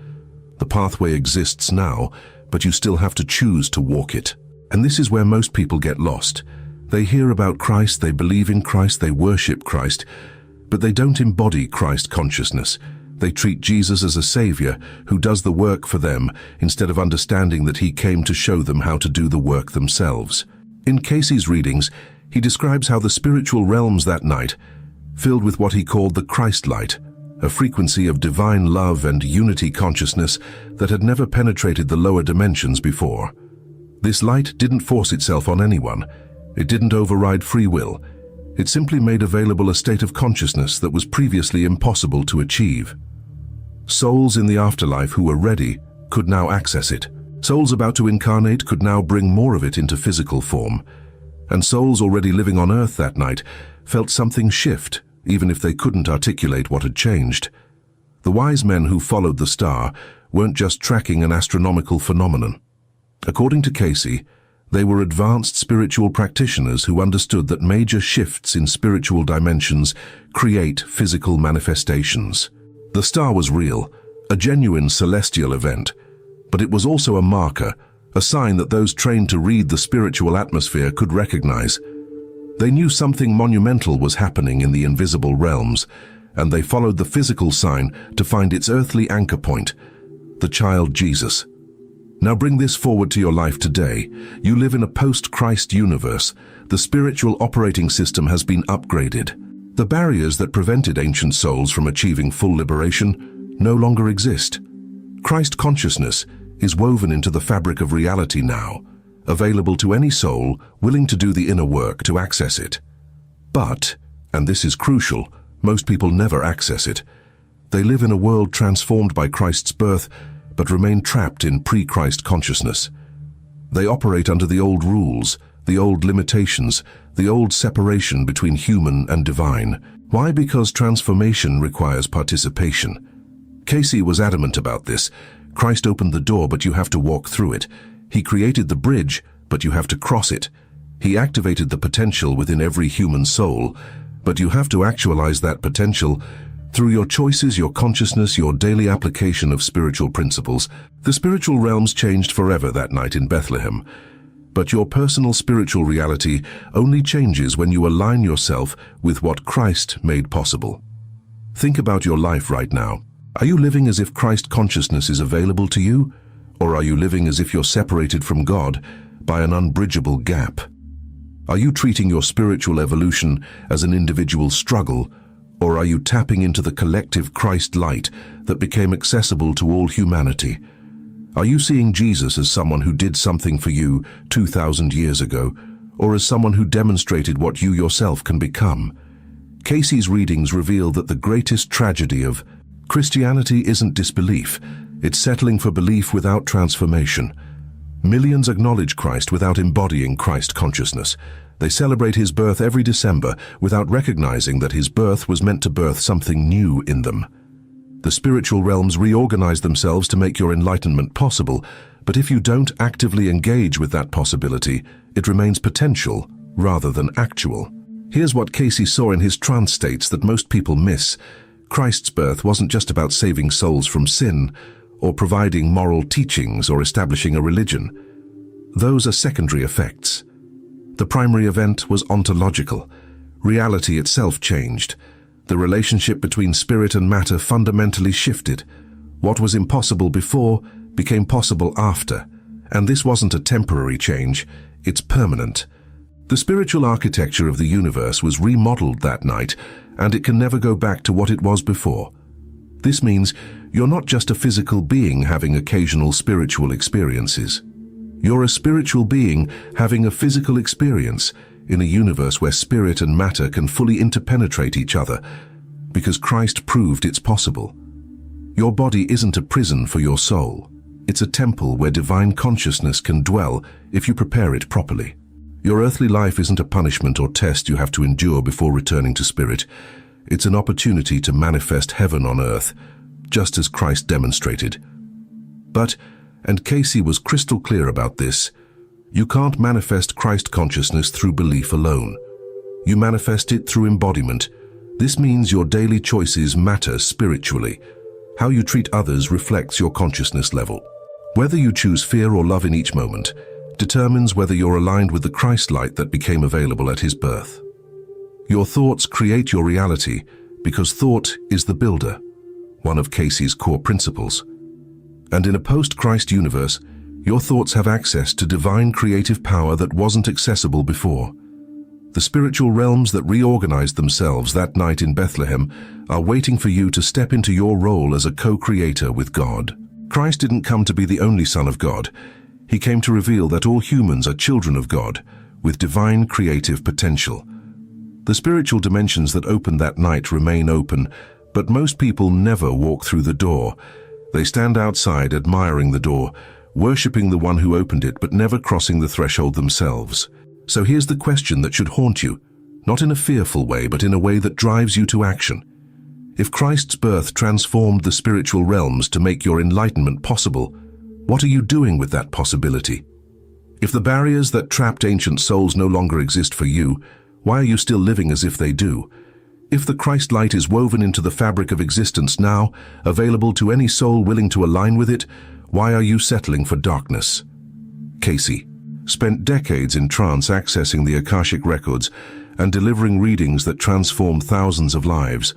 The pathway exists now, but you still have to choose to walk it. And this is where most people get lost. They hear about Christ, they believe in Christ, they worship Christ, but they don't embody Christ consciousness. They treat Jesus as a savior who does the work for them instead of understanding that he came to show them how to do the work themselves. In Cayce's readings, he describes how the spiritual realms that night, filled with what he called the Christ light, a frequency of divine love and unity consciousness that had never penetrated the lower dimensions before. This light didn't force itself on anyone. It didn't override free will. It simply made available a state of consciousness that was previously impossible to achieve. Souls in the afterlife who were ready could now access it. Souls about to incarnate could now bring more of it into physical form. And souls already living on earth that night felt something shift, even if they couldn't articulate what had changed. The wise men who followed the star weren't just tracking an astronomical phenomenon. According to Cayce, they were advanced spiritual practitioners who understood that major shifts in spiritual dimensions create physical manifestations. The star was real, a genuine celestial event, but it was also a marker, a sign that those trained to read the spiritual atmosphere could recognize. They knew something monumental was happening in the invisible realms, and they followed the physical sign to find its earthly anchor point, the child Jesus. Now bring this forward to your life today. You live in a post-Christ universe. The spiritual operating system has been upgraded. The barriers that prevented ancient souls from achieving full liberation no longer exist. Christ consciousness is woven into the fabric of reality now, available to any soul willing to do the inner work to access it. But, and this is crucial, most people never access it. They live in a world transformed by Christ's birth, but remain trapped in pre-Christ consciousness. They operate under the old rules, the old limitations, the old separation between human and divine. Why? Because transformation requires participation. Cayce was adamant about this. Christ opened the door, but you have to walk through it. He created the bridge, but you have to cross it. He activated the potential within every human soul, but you have to actualize that potential through your choices, your consciousness, your daily application of spiritual principles. The spiritual realms changed forever that night in Bethlehem, but your personal spiritual reality only changes when you align yourself with what Christ made possible. Think about your life right now. Are you living as if Christ consciousness is available to you, or are you living as if you're separated from God by an unbridgeable gap? Are you treating your spiritual evolution as an individual struggle, or are you tapping into the collective Christ light that became accessible to all humanity? Are you seeing Jesus as someone who did something for you 2,000 years ago, or as someone who demonstrated what you yourself can become? Cayce's readings reveal that the greatest tragedy of Christianity isn't disbelief, it's settling for belief without transformation. Millions acknowledge Christ without embodying Christ consciousness. They celebrate his birth every December without recognizing that his birth was meant to birth something new in them. The spiritual realms reorganize themselves to make your enlightenment possible, but if you don't actively engage with that possibility, it remains potential rather than actual. Here's what Cayce saw in his trance states that most people miss. Christ's birth wasn't just about saving souls from sin, or providing moral teachings or establishing a religion. Those are secondary effects. The primary event was ontological. Reality itself changed. The relationship between spirit and matter fundamentally shifted. What was impossible before became possible after. And this wasn't a temporary change, it's permanent. The spiritual architecture of the universe was remodeled that night, and it can never go back to what it was before. This means you're not just a physical being having occasional spiritual experiences. You're a spiritual being having a physical experience in a universe where spirit and matter can fully interpenetrate each other, because Christ proved it's possible. Your body isn't a prison for your soul. It's a temple where divine consciousness can dwell if you prepare it properly. Your earthly life isn't a punishment or test you have to endure before returning to spirit. It's an opportunity to manifest heaven on earth, just as Christ demonstrated. But, and Cayce was crystal clear about this, you can't manifest Christ consciousness through belief alone. You manifest it through embodiment. This means your daily choices matter spiritually. How you treat others reflects your consciousness level. Whether you choose fear or love in each moment determines whether you're aligned with the Christ light that became available at his birth. Your thoughts create your reality because thought is the builder, one of Cayce's core principles. And in a post-Christ universe, your thoughts have access to divine creative power that wasn't accessible before. The spiritual realms that reorganized themselves that night in Bethlehem are waiting for you to step into your role as a co-creator with God. Christ didn't come to be the only Son of God. He came to reveal that all humans are children of God, with divine creative potential. The spiritual dimensions that opened that night remain open, but most people never walk through the door. They stand outside admiring the door, worshipping the one who opened it, but never crossing the threshold themselves. So here's the question that should haunt you, not in a fearful way, but in a way that drives you to action. If Christ's birth transformed the spiritual realms to make your enlightenment possible, what are you doing with that possibility? If the barriers that trapped ancient souls no longer exist for you, why are you still living as if they do? If the Christ light is woven into the fabric of existence now, available to any soul willing to align with it, why are you settling for darkness? Cayce spent decades in trance accessing the Akashic records and delivering readings that transformed thousands of lives.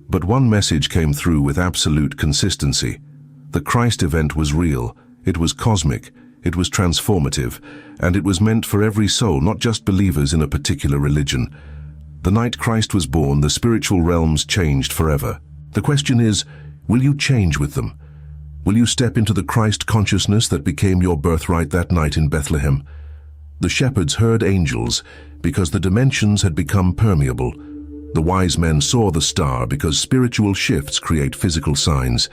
But one message came through with absolute consistency. The Christ event was real, it was cosmic, it was transformative, and it was meant for every soul, not just believers in a particular religion. The night Christ was born, the spiritual realms changed forever. The question is, will you change with them? Will you step into the Christ consciousness that became your birthright that night in Bethlehem? The shepherds heard angels because the dimensions had become permeable. The wise men saw the star because spiritual shifts create physical signs.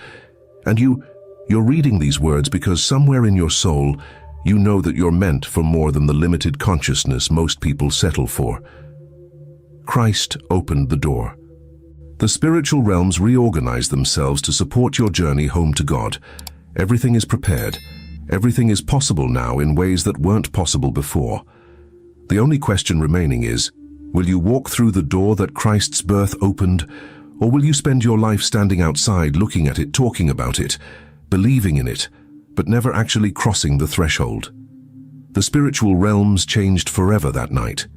And you're reading these words because somewhere in your soul, you know that you're meant for more than the limited consciousness most people settle for. Christ opened the door. The spiritual realms reorganize themselves to support your journey home to God. Everything is prepared. Everything is possible now in ways that weren't possible before. The only question remaining is, will you walk through the door that Christ's birth opened, or will you spend your life standing outside looking at it, talking about it, believing in it, but never actually crossing the threshold? The spiritual realms changed forever that night.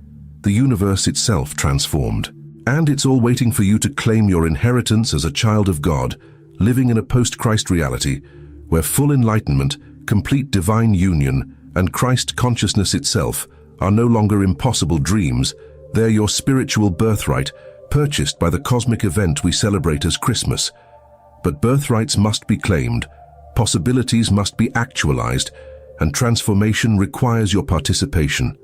The universe itself transformed. And it's all waiting for you to claim your inheritance as a child of God, living in a post-Christ reality, where full enlightenment, complete divine union, and Christ consciousness itself are no longer impossible dreams. They're your spiritual birthright, purchased by the cosmic event we celebrate as Christmas. But birthrights must be claimed, possibilities must be actualized, and transformation requires your participation.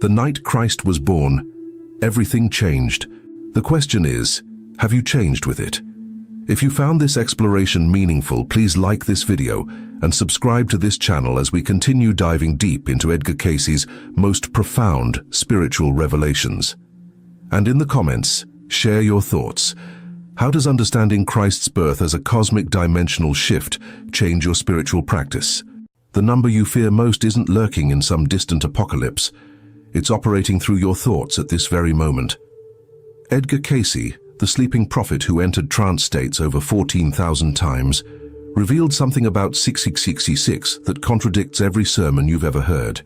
The night Christ was born, everything changed. The question is, have you changed with it? If you found this exploration meaningful, please like this video and subscribe to this channel as we continue diving deep into Edgar Cayce's most profound spiritual revelations. And in the comments, share your thoughts. How does understanding Christ's birth as a cosmic dimensional shift change your spiritual practice? The number you fear most isn't lurking in some distant apocalypse. It's operating through your thoughts at this very moment. Edgar Cayce, the sleeping prophet who entered trance states over 14,000 times, revealed something about 6666 that contradicts every sermon you've ever heard.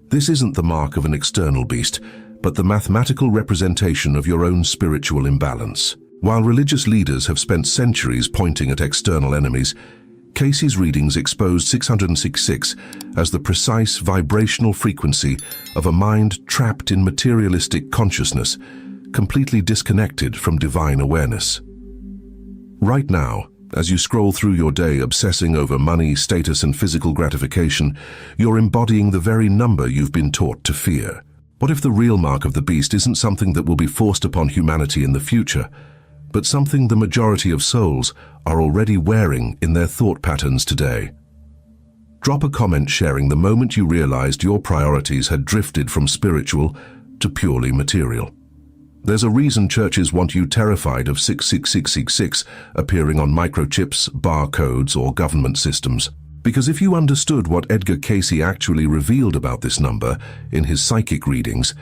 This isn't the mark of an external beast, but the mathematical representation of your own spiritual imbalance. While religious leaders have spent centuries pointing at external enemies, Cayce's readings exposed 666 as the precise vibrational frequency of a mind trapped in materialistic consciousness, completely disconnected from divine awareness. Right now, as you scroll through your day obsessing over money, status, and physical gratification, you're embodying the very number you've been taught to fear. What if the real mark of the beast isn't something that will be forced upon humanity in the future, but something the majority of souls are already wearing in their thought patterns today? Drop a comment sharing the moment you realized your priorities had drifted from spiritual to purely material. There's a reason churches want you terrified of 66666 appearing on microchips, barcodes, or government systems. Because if you understood what Edgar Cayce actually revealed about this number in his psychic readings,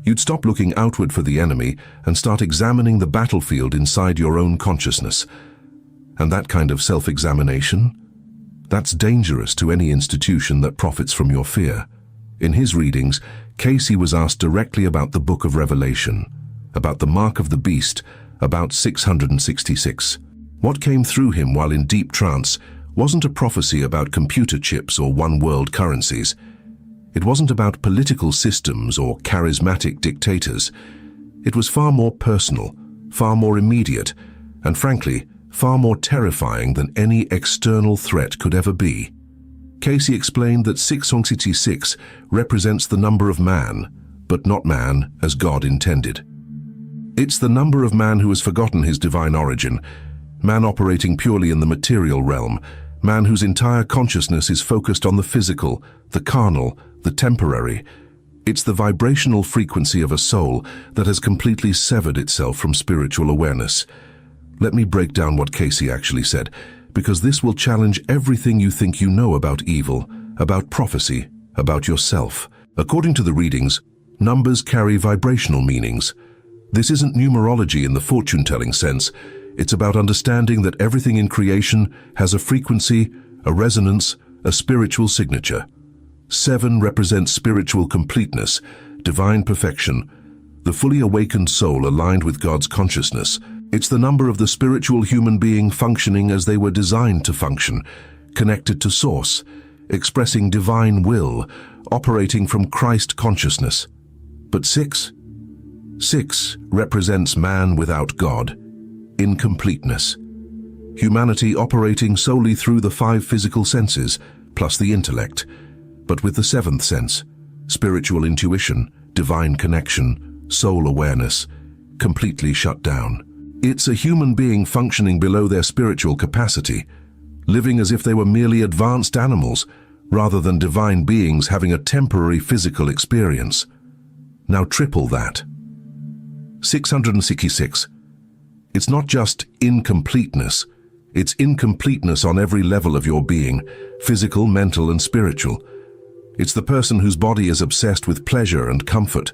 you'd stop looking outward for the enemy and start examining the battlefield inside your own consciousness. And that kind of self-examination? That's dangerous to any institution that profits from your fear. In his readings, Cayce was asked directly about the Book of Revelation, about the mark of the beast, about 666. What came through him while in deep trance wasn't a prophecy about computer chips or one-world currencies. It wasn't about political systems or charismatic dictators. It was far more personal, far more immediate, and frankly, far more terrifying than any external threat could ever be. Cayce explained that 666 represents the number of man, but not man as God intended. It's the number of man who has forgotten his divine origin, man operating purely in the material realm, man whose entire consciousness is focused on the physical, the carnal, the temporary. It's the vibrational frequency of a soul that has completely severed itself from spiritual awareness. Let me break down what Cayce actually said, because this will challenge everything you think you know about evil, about prophecy, about yourself. According to the readings, numbers carry vibrational meanings. This isn't numerology in the fortune-telling sense. It's about understanding that everything in creation has a frequency, a resonance, a spiritual signature. 7 represents spiritual completeness, divine perfection, the fully awakened soul aligned with God's consciousness. It's the number of the spiritual human being functioning as they were designed to function, connected to Source, expressing divine will, operating from Christ consciousness. But 6 represents man without God, incompleteness. Humanity operating solely through the 5 physical senses, plus the intellect, but with the 7th sense, spiritual intuition, divine connection, soul awareness, completely shut down. It's a human being functioning below their spiritual capacity, living as if they were merely advanced animals, rather than divine beings having a temporary physical experience. Now triple that. 666. It's not just incompleteness, it's incompleteness on every level of your being, physical, mental, and spiritual. It's the person whose body is obsessed with pleasure and comfort,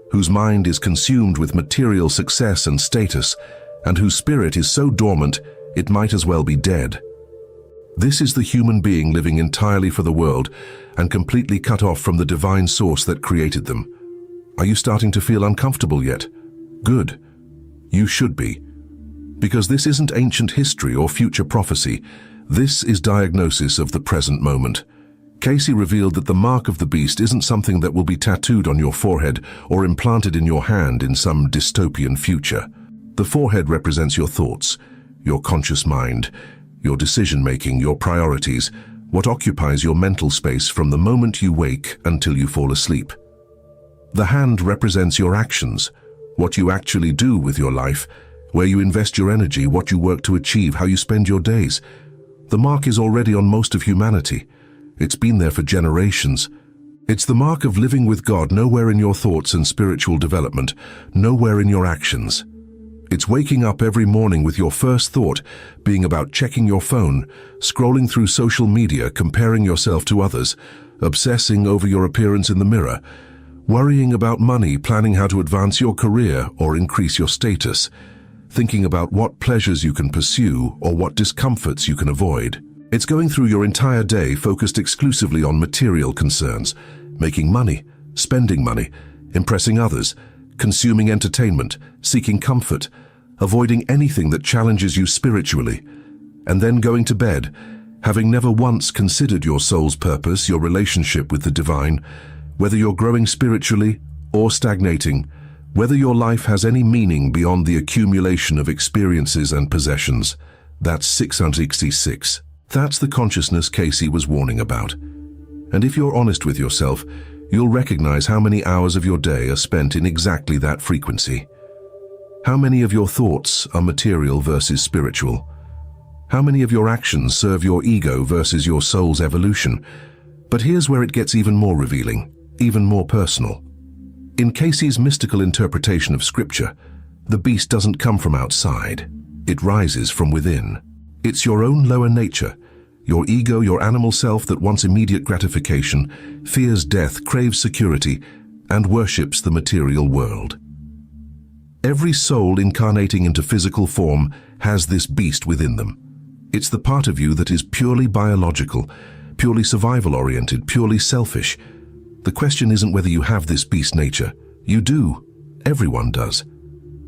whose mind is consumed with material success and status, and whose spirit is so dormant it might as well be dead. This is the human being living entirely for the world and completely cut off from the divine source that created them. Are you starting to feel uncomfortable yet? Good. You should be. Because this isn't ancient history or future prophecy. This is diagnosis of the present moment. Cayce revealed that the mark of the beast isn't something that will be tattooed on your forehead or implanted in your hand in some dystopian future. The forehead represents your thoughts, your conscious mind, your decision-making, your priorities, what occupies your mental space from the moment you wake until you fall asleep. The hand represents your actions, what you actually do with your life, where you invest your energy, what you work to achieve, how you spend your days. The mark is already on most of humanity. It's been there for generations. It's the mark of living with God nowhere in your thoughts and spiritual development, nowhere in your actions. It's waking up every morning with your first thought being about checking your phone, scrolling through social media, comparing yourself to others, obsessing over your appearance in the mirror, worrying about money, planning how to advance your career or increase your status, thinking about what pleasures you can pursue or what discomforts you can avoid. It's going through your entire day focused exclusively on material concerns, making money, spending money, impressing others, consuming entertainment, seeking comfort, avoiding anything that challenges you spiritually, and then going to bed, having never once considered your soul's purpose, your relationship with the divine, whether you're growing spiritually or stagnating, whether your life has any meaning beyond the accumulation of experiences and possessions. That's 666. That's the consciousness Cayce was warning about. And if you're honest with yourself, you'll recognize how many hours of your day are spent in exactly that frequency. How many of your thoughts are material versus spiritual? How many of your actions serve your ego versus your soul's evolution? But here's where it gets even more revealing, even more personal. In Cayce's mystical interpretation of Scripture, the beast doesn't come from outside. It rises from within. It's your own lower nature, your ego, your animal self that wants immediate gratification, fears death, craves security, and worships the material world. Every soul incarnating into physical form has this beast within them. It's the part of you that is purely biological, purely survival-oriented, purely selfish. The question isn't whether you have this beast nature. You do. Everyone does.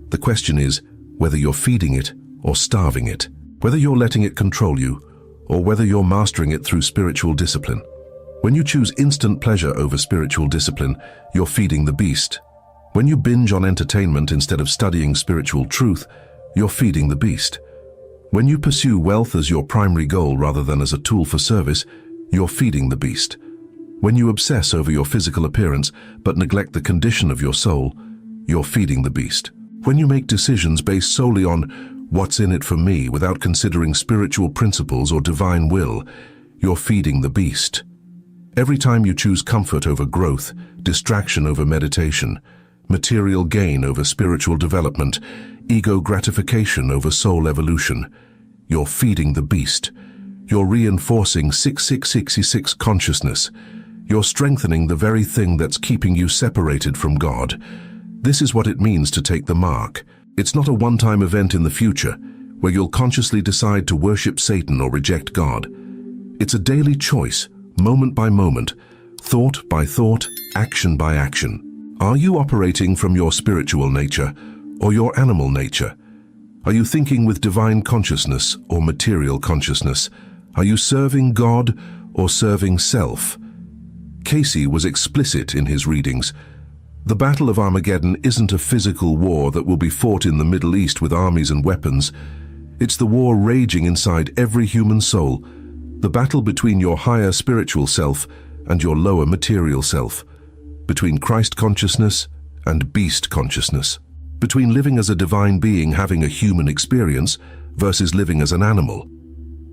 The question is whether you're feeding it or starving it, whether you're letting it control you, or whether you're mastering it through spiritual discipline. When you choose instant pleasure over spiritual discipline, you're feeding the beast. When you binge on entertainment instead of studying spiritual truth, you're feeding the beast. When you pursue wealth as your primary goal rather than as a tool for service, you're feeding the beast. When you obsess over your physical appearance but neglect the condition of your soul, you're feeding the beast. When you make decisions based solely on what's in it for me without considering spiritual principles or divine will, you're feeding the beast. Every time you choose comfort over growth, distraction over meditation, material gain over spiritual development, ego gratification over soul evolution, you're feeding the beast. You're reinforcing 6666 consciousness. You're strengthening the very thing that's keeping you separated from God. This is what it means to take the mark. It's not a one-time event in the future where you'll consciously decide to worship Satan or reject God. It's a daily choice, moment by moment, thought by thought, action by action. Are you operating from your spiritual nature or your animal nature? Are you thinking with divine consciousness or material consciousness? Are you serving God or serving self? Cayce was explicit in his readings. The Battle of Armageddon isn't a physical war that will be fought in the Middle East with armies and weapons. It's the war raging inside every human soul, the battle between your higher spiritual self and your lower material self, between Christ consciousness and beast consciousness, between living as a divine being having a human experience versus living as an animal,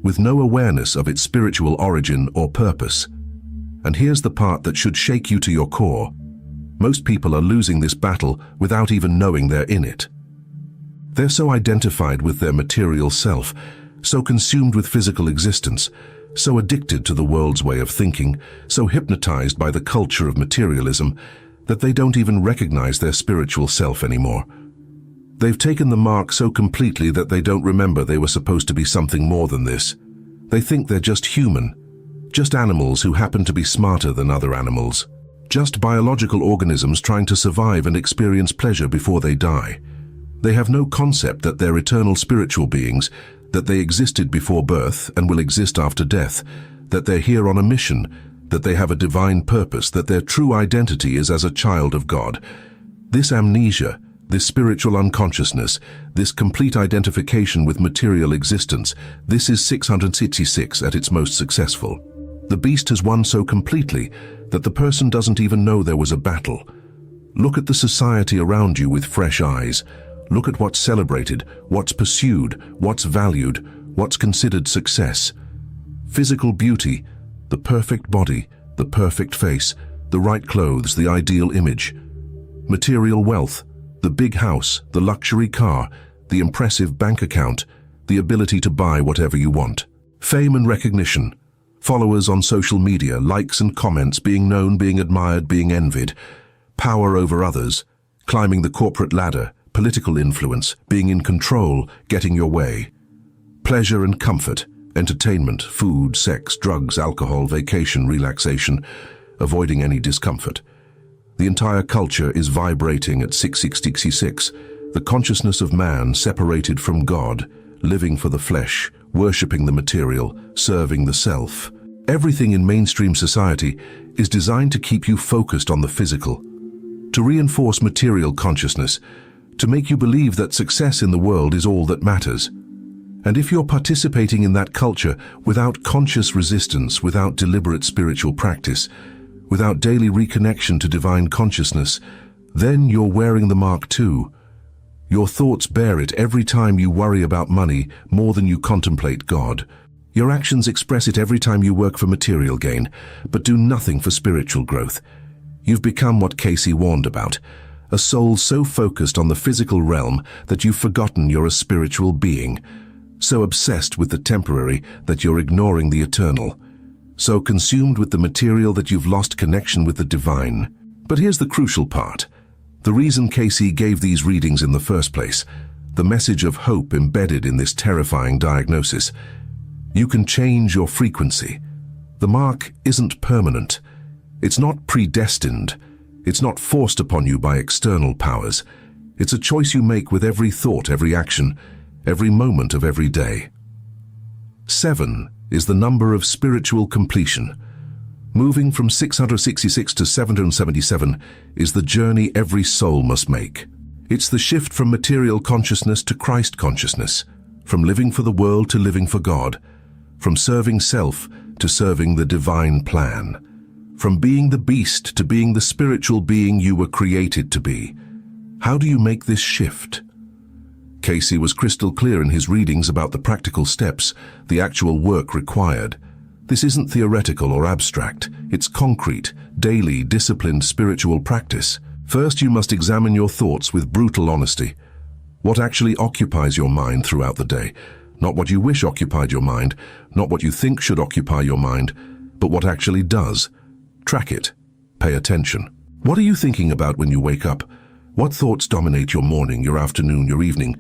with no awareness of its spiritual origin or purpose. And here's the part that should shake you to your core. Most people are losing this battle without even knowing they're in it. They're so identified with their material self, so consumed with physical existence, so addicted to the world's way of thinking, so hypnotized by the culture of materialism, that they don't even recognize their spiritual self anymore. They've taken the mark so completely that they don't remember they were supposed to be something more than this. They think they're just human, just animals who happen to be smarter than other animals. Just biological organisms trying to survive and experience pleasure before they die. They have no concept that they're eternal spiritual beings, that they existed before birth and will exist after death, that they're here on a mission, that they have a divine purpose, that their true identity is as a child of God. This amnesia, this spiritual unconsciousness, this complete identification with material existence, this is 666 at its most successful. The beast has won so completely that the person doesn't even know there was a battle. Look at the society around you with fresh eyes. Look at what's celebrated, what's pursued, what's valued, what's considered success. Physical beauty, the perfect body, the perfect face, the right clothes, the ideal image. Material wealth, the big house, the luxury car, the impressive bank account, the ability to buy whatever you want. Fame and recognition, followers on social media, likes and comments, being known, being admired, being envied. Power over others, climbing the corporate ladder, political influence, being in control, getting your way. Pleasure and comfort, entertainment, food, sex, drugs, alcohol, vacation, relaxation, avoiding any discomfort. The entire culture is vibrating at 666, the consciousness of man separated from God, living for the flesh, worshipping the material, serving the self. Everything in mainstream society is designed to keep you focused on the physical, to reinforce material consciousness, to make you believe that success in the world is all that matters. And if you're participating in that culture without conscious resistance, without deliberate spiritual practice, without daily reconnection to divine consciousness, then you're wearing the mark too. Your thoughts bear it every time you worry about money more than you contemplate God. Your actions express it every time you work for material gain, but do nothing for spiritual growth. You've become what Cayce warned about, a soul so focused on the physical realm that you've forgotten you're a spiritual being, so obsessed with the temporary that you're ignoring the eternal, so consumed with the material that you've lost connection with the divine. But here's the crucial part. The reason Cayce gave these readings in the first place, the message of hope embedded in this terrifying diagnosis. You can change your frequency. The mark isn't permanent. It's not predestined. It's not forced upon you by external powers. It's a choice you make with every thought, every action, every moment of every day. 7 is the number of spiritual completion. Moving from 666 to 777 is the journey every soul must make. It's the shift from material consciousness to Christ consciousness, from living for the world to living for God, from serving self to serving the divine plan, from being the beast to being the spiritual being you were created to be. How do you make this shift? Cayce was crystal clear in his readings about the practical steps, the actual work required. This isn't theoretical or abstract. It's concrete, daily, disciplined spiritual practice. First, you must examine your thoughts with brutal honesty. What actually occupies your mind throughout the day? Not what you wish occupied your mind, not what you think should occupy your mind, but what actually does. Track it. Pay attention. What are you thinking about when you wake up? What thoughts dominate your morning, your afternoon, your evening?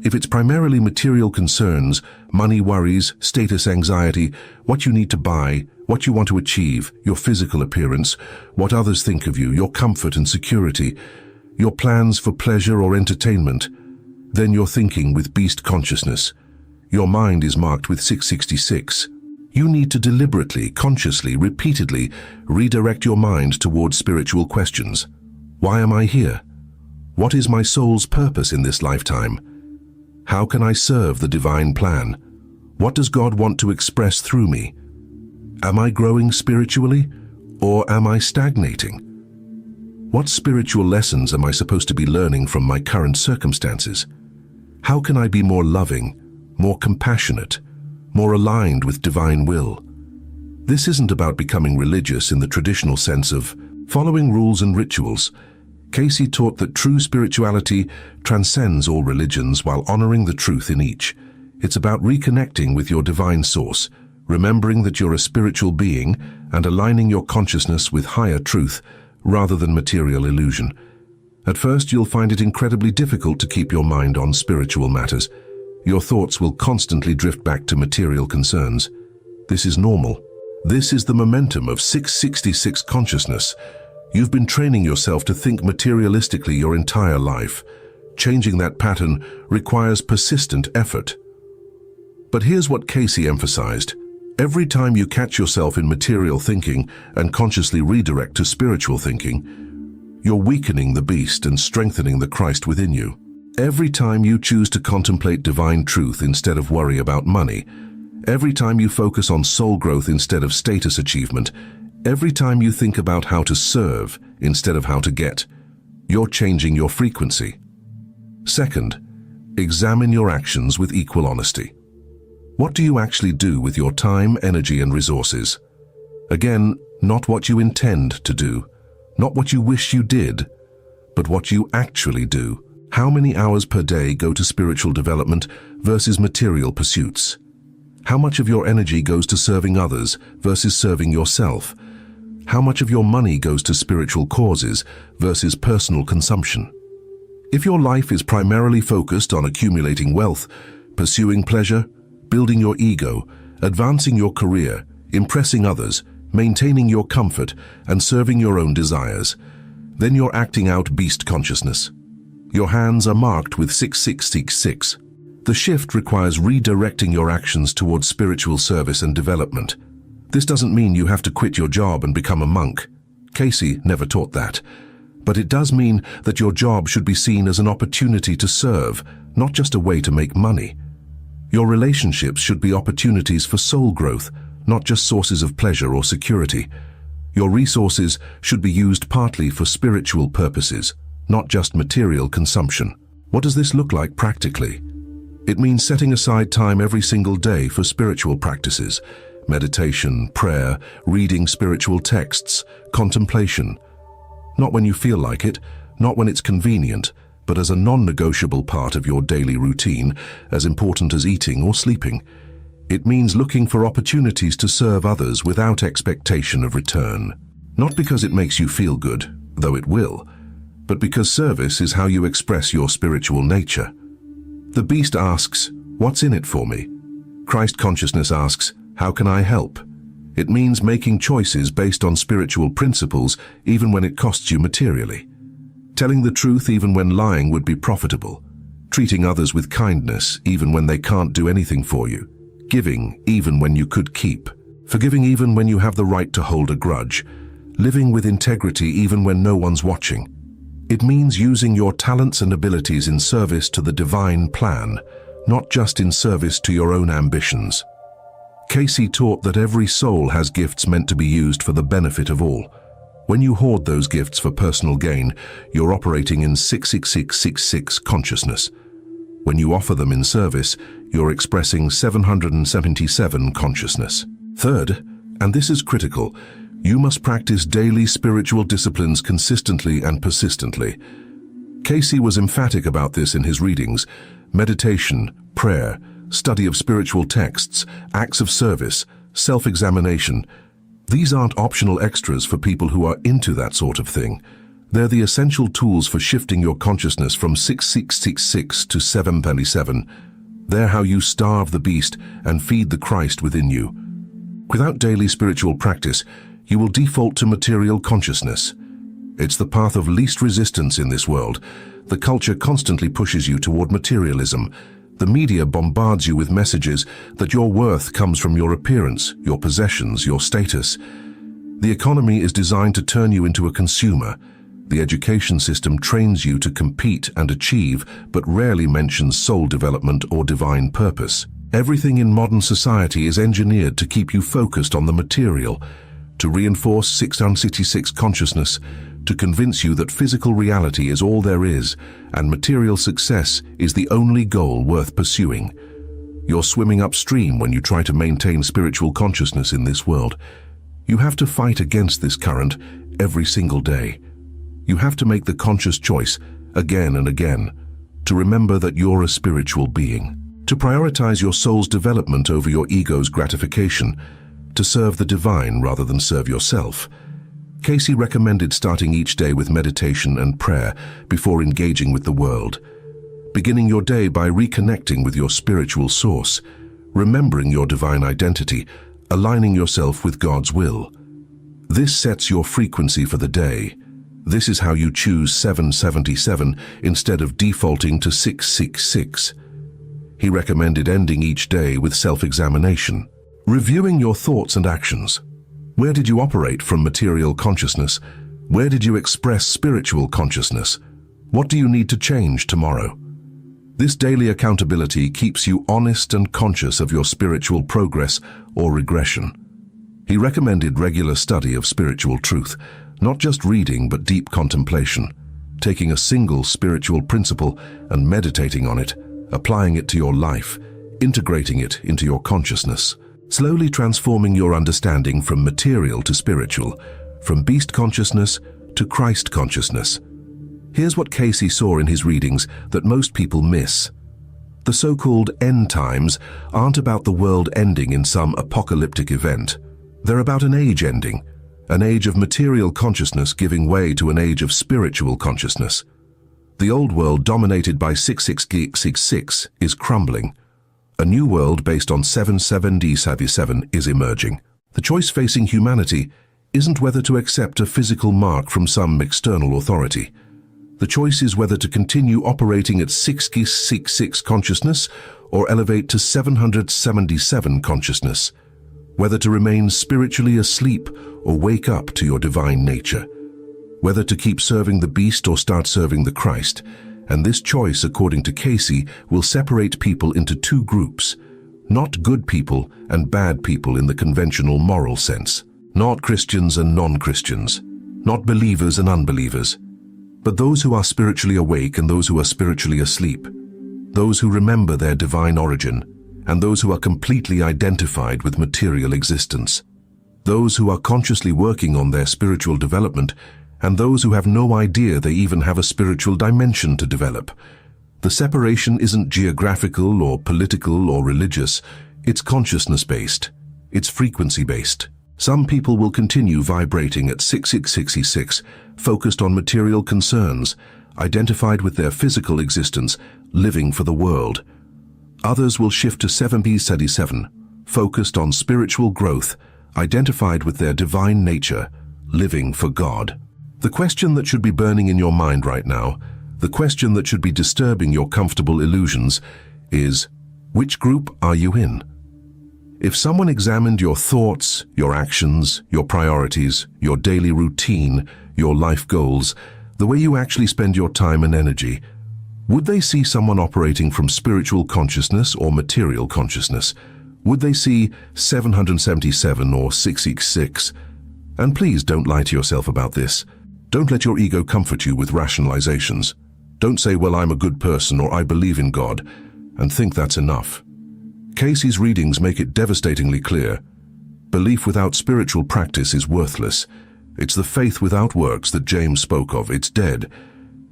If it's primarily material concerns, money worries, status anxiety, what you need to buy, what you want to achieve, your physical appearance, what others think of you, your comfort and security, your plans for pleasure or entertainment, then you're thinking with beast consciousness. Your mind is marked with 666. You need to deliberately, consciously, repeatedly redirect your mind towards spiritual questions. Why am I here? What is my soul's purpose in this lifetime? How can I serve the divine plan? What does God want to express through me? Am I growing spiritually, or am I stagnating? What spiritual lessons am I supposed to be learning from my current circumstances? How can I be more loving, more compassionate, more aligned with divine will? This isn't about becoming religious in the traditional sense of following rules and rituals. Cayce taught that true spirituality transcends all religions while honoring the truth in each. It's about reconnecting with your divine source, remembering that you're a spiritual being and aligning your consciousness with higher truth rather than material illusion. At first, you'll find it incredibly difficult to keep your mind on spiritual matters. Your thoughts will constantly drift back to material concerns. This is normal. This is the momentum of 666 consciousness. You've been training yourself to think materialistically your entire life. Changing that pattern requires persistent effort. But here's what Cayce emphasized. Every time you catch yourself in material thinking and consciously redirect to spiritual thinking, you're weakening the beast and strengthening the Christ within you. Every time you choose to contemplate divine truth instead of worry about money, every time you focus on soul growth instead of status achievement, every time you think about how to serve instead of how to get, you're changing your frequency. Second, examine your actions with equal honesty. What do you actually do with your time, energy, and resources? Again, not what you intend to do, not what you wish you did, but what you actually do. How many hours per day go to spiritual development versus material pursuits? How much of your energy goes to serving others versus serving yourself? How much of your money goes to spiritual causes versus personal consumption? If your life is primarily focused on accumulating wealth, pursuing pleasure, building your ego, advancing your career, impressing others, maintaining your comfort, and serving your own desires, then you're acting out beast consciousness. Your hands are marked with 6666. The shift requires redirecting your actions towards spiritual service and development. This doesn't mean you have to quit your job and become a monk. Cayce never taught that. But it does mean that your job should be seen as an opportunity to serve, not just a way to make money. Your relationships should be opportunities for soul growth, not just sources of pleasure or security. Your resources should be used partly for spiritual purposes, not just material consumption. What does this look like practically? It means setting aside time every single day for spiritual practices, meditation, prayer, reading spiritual texts, contemplation. Not when you feel like it, not when it's convenient, but as a non-negotiable part of your daily routine, as important as eating or sleeping. It means looking for opportunities to serve others without expectation of return. Not because it makes you feel good, though it will, but because service is how you express your spiritual nature. The beast asks, "What's in it for me?" Christ consciousness asks, "How can I help?" It means making choices based on spiritual principles even when it costs you materially. Telling the truth even when lying would be profitable. Treating others with kindness even when they can't do anything for you. Giving even when you could keep. Forgiving even when you have the right to hold a grudge. Living with integrity even when no one's watching. It means using your talents and abilities in service to the divine plan, not just in service to your own ambitions. Cayce taught that every soul has gifts meant to be used for the benefit of all. When you hoard those gifts for personal gain, you're operating in 66666 consciousness. When you offer them in service, you're expressing 777 consciousness. Third, and this is critical, you must practice daily spiritual disciplines consistently and persistently. Cayce was emphatic about this in his readings: meditation, prayer, study of spiritual texts, acts of service, self-examination. These aren't optional extras for people who are into that sort of thing. They're the essential tools for shifting your consciousness from 6666 to 727. They're how you starve the beast and feed the Christ within you. Without daily spiritual practice, you will default to material consciousness. It's the path of least resistance in this world. The culture constantly pushes you toward materialism. The media bombards you with messages that your worth comes from your appearance, your possessions, your status. The economy is designed to turn you into a consumer. The education system trains you to compete and achieve, but rarely mentions soul development or divine purpose. Everything in modern society is engineered to keep you focused on the material, to reinforce 666 consciousness, to convince you that physical reality is all there is, and material success is the only goal worth pursuing. You're swimming upstream when you try to maintain spiritual consciousness in this world. You have to fight against this current every single day. You have to make the conscious choice, again and again, to remember that you're a spiritual being, to prioritize your soul's development over your ego's gratification, to serve the divine rather than serve yourself. Cayce recommended starting each day with meditation and prayer before engaging with the world, beginning your day by reconnecting with your spiritual source, remembering your divine identity, aligning yourself with God's will. This sets your frequency for the day. This is how you choose 777 instead of defaulting to 666. He recommended ending each day with self-examination, reviewing your thoughts and actions. Where did you operate from material consciousness? Where did you express spiritual consciousness? What do you need to change tomorrow? This daily accountability keeps you honest and conscious of your spiritual progress or regression. He recommended regular study of spiritual truth, not just reading but deep contemplation, taking a single spiritual principle and meditating on it, applying it to your life, integrating it into your consciousness, slowly transforming your understanding from material to spiritual, from beast consciousness to Christ consciousness. Here's what Cayce saw in his readings that most people miss. The so-called end times aren't about the world ending in some apocalyptic event. They're about an age ending, an age of material consciousness giving way to an age of spiritual consciousness. The old world dominated by 66666 is crumbling. A new world based on 77D7 is emerging. The choice facing humanity isn't whether to accept a physical mark from some external authority. The choice is whether to continue operating at 666 consciousness or elevate to 777 consciousness, whether to remain spiritually asleep or wake up to your divine nature, whether to keep serving the beast or start serving the Christ. And this choice, according to Cayce, will separate people into two groups, not good people and bad people in the conventional moral sense, not Christians and non-Christians, not believers and unbelievers, but those who are spiritually awake and those who are spiritually asleep, those who remember their divine origin, and those who are completely identified with material existence, those who are consciously working on their spiritual development, and those who have no idea they even have a spiritual dimension to develop. The separation isn't geographical or political or religious, it's consciousness-based, it's frequency-based. Some people will continue vibrating at 6666, focused on material concerns, identified with their physical existence, living for the world. Others will shift to 7B37, focused on spiritual growth, identified with their divine nature, living for God. The question that should be burning in your mind right now, the question that should be disturbing your comfortable illusions, is, which group are you in? If someone examined your thoughts, your actions, your priorities, your daily routine, your life goals, the way you actually spend your time and energy, would they see someone operating from spiritual consciousness or material consciousness? Would they see 777 or 666? And please don't lie to yourself about this. Don't let your ego comfort you with rationalizations. Don't say, well, I'm a good person or I believe in God, and think that's enough. Cayce's readings make it devastatingly clear. Belief without spiritual practice is worthless. It's the faith without works that James spoke of. It's dead.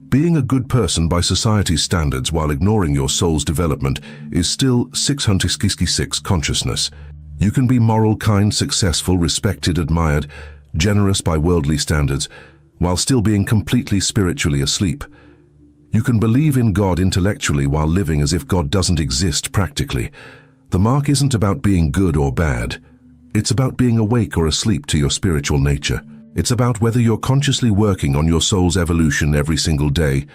Being a good person by society's standards while ignoring your soul's development is still 666 consciousness. You can be moral, kind, successful, respected, admired, generous by worldly standards, while still being completely spiritually asleep. You can believe in God intellectually while living as if God doesn't exist practically. The mark isn't about being good or bad. It's about being awake or asleep to your spiritual nature. It's about whether you're consciously working on your soul's evolution every single day,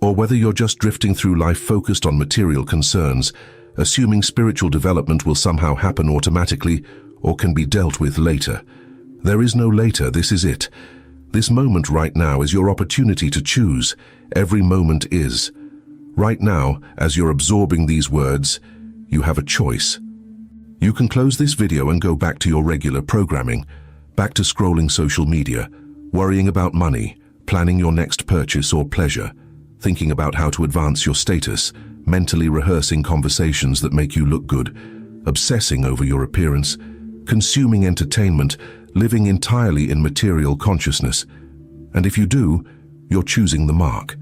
or whether you're just drifting through life focused on material concerns, assuming spiritual development will somehow happen automatically or can be dealt with later. There is no later, this is it. This moment right now is your opportunity to choose. Every moment is. Right now, as you're absorbing these words, you have a choice. You can close this video and go back to your regular programming, back to scrolling social media, worrying about money, planning your next purchase or pleasure, thinking about how to advance your status, mentally rehearsing conversations that make you look good, obsessing over your appearance, consuming entertainment, living entirely in material consciousness. And if you do, you're choosing the mark.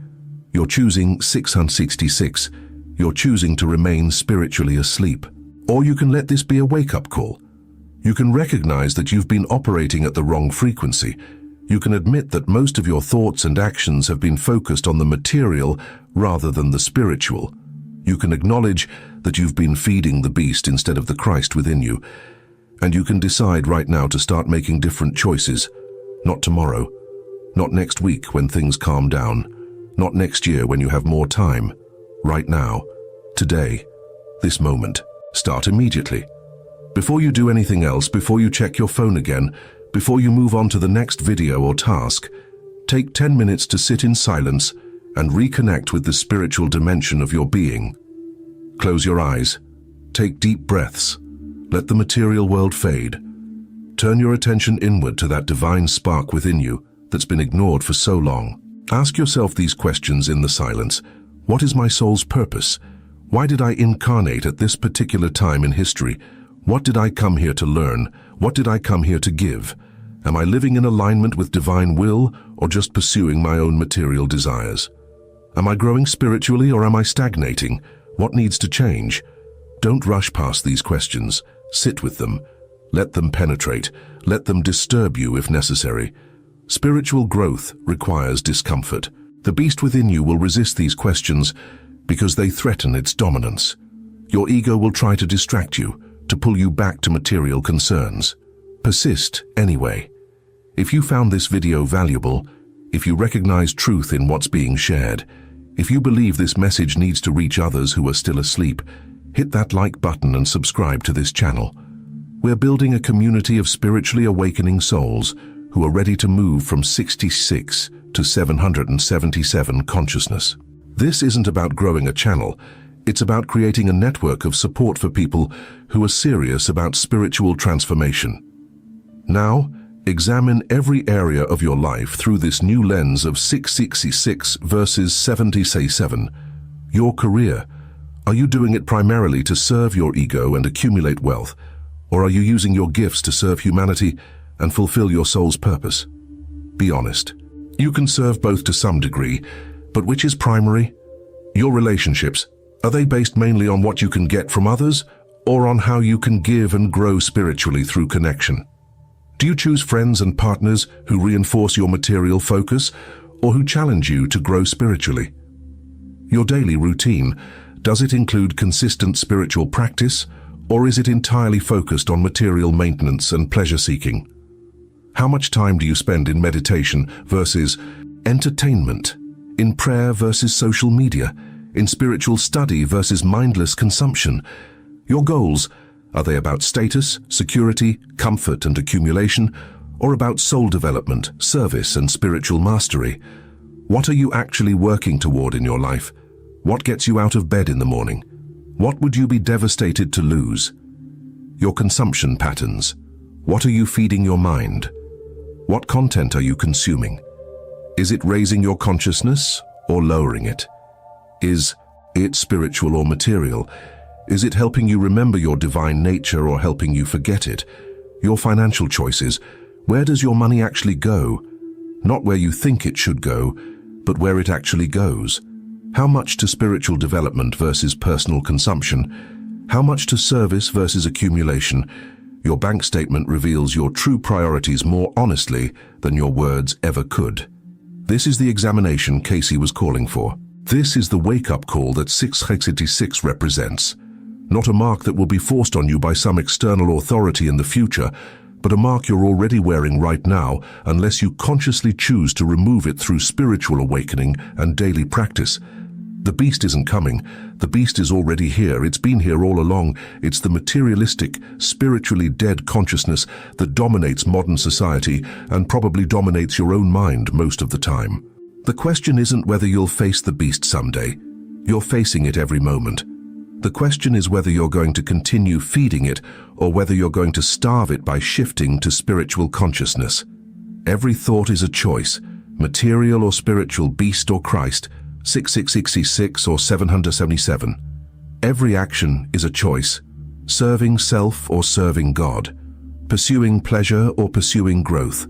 You're choosing 666. You're choosing to remain spiritually asleep. Or you can let this be a wake-up call. You can recognize that you've been operating at the wrong frequency. You can admit that most of your thoughts and actions have been focused on the material rather than the spiritual. You can acknowledge that you've been feeding the beast instead of the Christ within you. And you can decide right now to start making different choices. Not tomorrow. Not next week when things calm down. Not next year when you have more time. Right now. Today. This moment. Start immediately. Before you do anything else, before you check your phone again, before you move on to the next video or task, take 10 minutes to sit in silence and reconnect with the spiritual dimension of your being. Close your eyes. Take deep breaths. Let the material world fade. Turn your attention inward to that divine spark within you that's been ignored for so long. Ask yourself these questions in the silence. What is my soul's purpose? Why did I incarnate at this particular time in history? What did I come here to learn? What did I come here to give? Am I living in alignment with divine will or just pursuing my own material desires? Am I growing spiritually or am I stagnating? What needs to change? Don't rush past these questions. Sit with them. Let them penetrate. Let them disturb you if necessary. Spiritual growth requires discomfort. The beast within you will resist these questions because they threaten its dominance. Your ego will try to distract you, to pull you back to material concerns. Persist anyway. If you found this video valuable, if you recognize truth in what's being shared, if you believe this message needs to reach others who are still asleep, hit that like button and subscribe to this channel. We're building a community of spiritually awakening souls who are ready to move from 66 to 777 consciousness. This isn't about growing a channel, it's about creating a network of support for people who are serious about spiritual transformation. Now, examine every area of your life through this new lens of 666 versus 77. Your career. Are you doing it primarily to serve your ego and accumulate wealth? Or are you using your gifts to serve humanity and fulfill your soul's purpose? Be honest. You can serve both to some degree, but which is primary? Your relationships, are they based mainly on what you can get from others, or on how you can give and grow spiritually through connection? Do you choose friends and partners who reinforce your material focus, or who challenge you to grow spiritually? Your daily routine, does it include consistent spiritual practice, or is it entirely focused on material maintenance and pleasure-seeking? How much time do you spend in meditation versus entertainment, in prayer versus social media, in spiritual study versus mindless consumption? Your goals, are they about status, security, comfort and accumulation, or about soul development, service and spiritual mastery? What are you actually working toward in your life? What gets you out of bed in the morning? What would you be devastated to lose? Your consumption patterns. What are you feeding your mind? What content are you consuming? Is it raising your consciousness or lowering it? Is it spiritual or material? Is it helping you remember your divine nature or helping you forget it? Your financial choices. Where does your money actually go? Not where you think it should go, but where it actually goes. How much to spiritual development versus personal consumption? How much to service versus accumulation? Your bank statement reveals your true priorities more honestly than your words ever could. This is the examination Cayce was calling for. This is the wake-up call that 666 represents. Not a mark that will be forced on you by some external authority in the future, but a mark you're already wearing right now unless you consciously choose to remove it through spiritual awakening and daily practice. The beast isn't coming. The beast is already here. It's been here all along. It's the materialistic, spiritually dead consciousness that dominates modern society and probably dominates your own mind most of the time. The question isn't whether you'll face the beast someday. You're facing it every moment. The question is whether you're going to continue feeding it or whether you're going to starve it by shifting to spiritual consciousness. Every thought is a choice, material or spiritual, beast or Christ, 6666 or 777. Every action is a choice, serving self or serving God, pursuing pleasure or pursuing growth,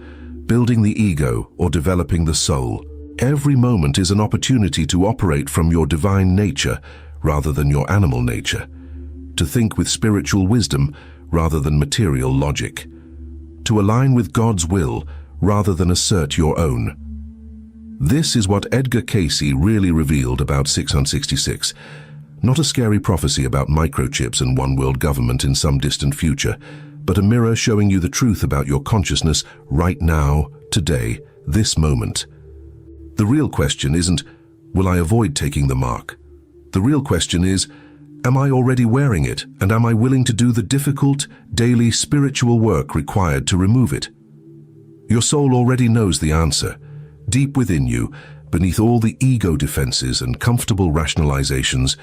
building the ego or developing the soul. Every moment is an opportunity to operate from your divine nature rather than your animal nature, to think with spiritual wisdom rather than material logic, to align with God's will rather than assert your own. This is what Edgar Cayce really revealed about 666. Not a scary prophecy about microchips and one-world government in some distant future, but a mirror showing you the truth about your consciousness right now, today, this moment. The real question isn't, will I avoid taking the mark? The real question is, am I already wearing it, and am I willing to do the difficult, daily spiritual work required to remove it? Your soul already knows the answer. Deep within you, beneath all the ego defenses and comfortable rationalizations,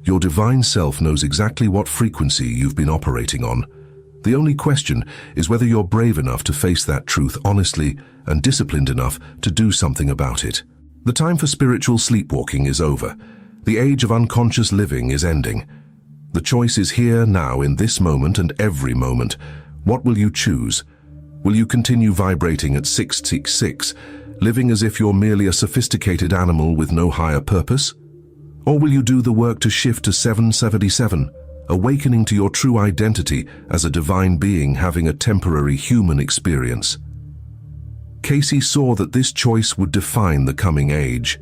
your divine self knows exactly what frequency you've been operating on. The only question is whether you're brave enough to face that truth honestly and disciplined enough to do something about it. The time for spiritual sleepwalking is over. The age of unconscious living is ending. The choice is here now in this moment and every moment. What will you choose? Will you continue vibrating at 666, living as if you're merely a sophisticated animal with no higher purpose? Or will you do the work to shift to 777, awakening to your true identity as a divine being having a temporary human experience? Cayce saw that this choice would define the coming age.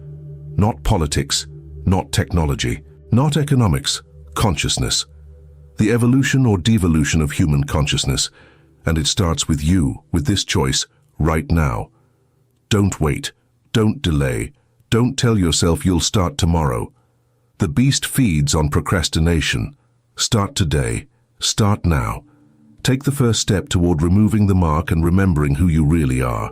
Not politics, not technology, not economics, consciousness. The evolution or devolution of human consciousness. And it starts with you, with this choice, right now. Don't wait. Don't delay. Don't tell yourself you'll start tomorrow. The beast feeds on procrastination. Start today. Start now. Take the first step toward removing the mark and remembering who you really are.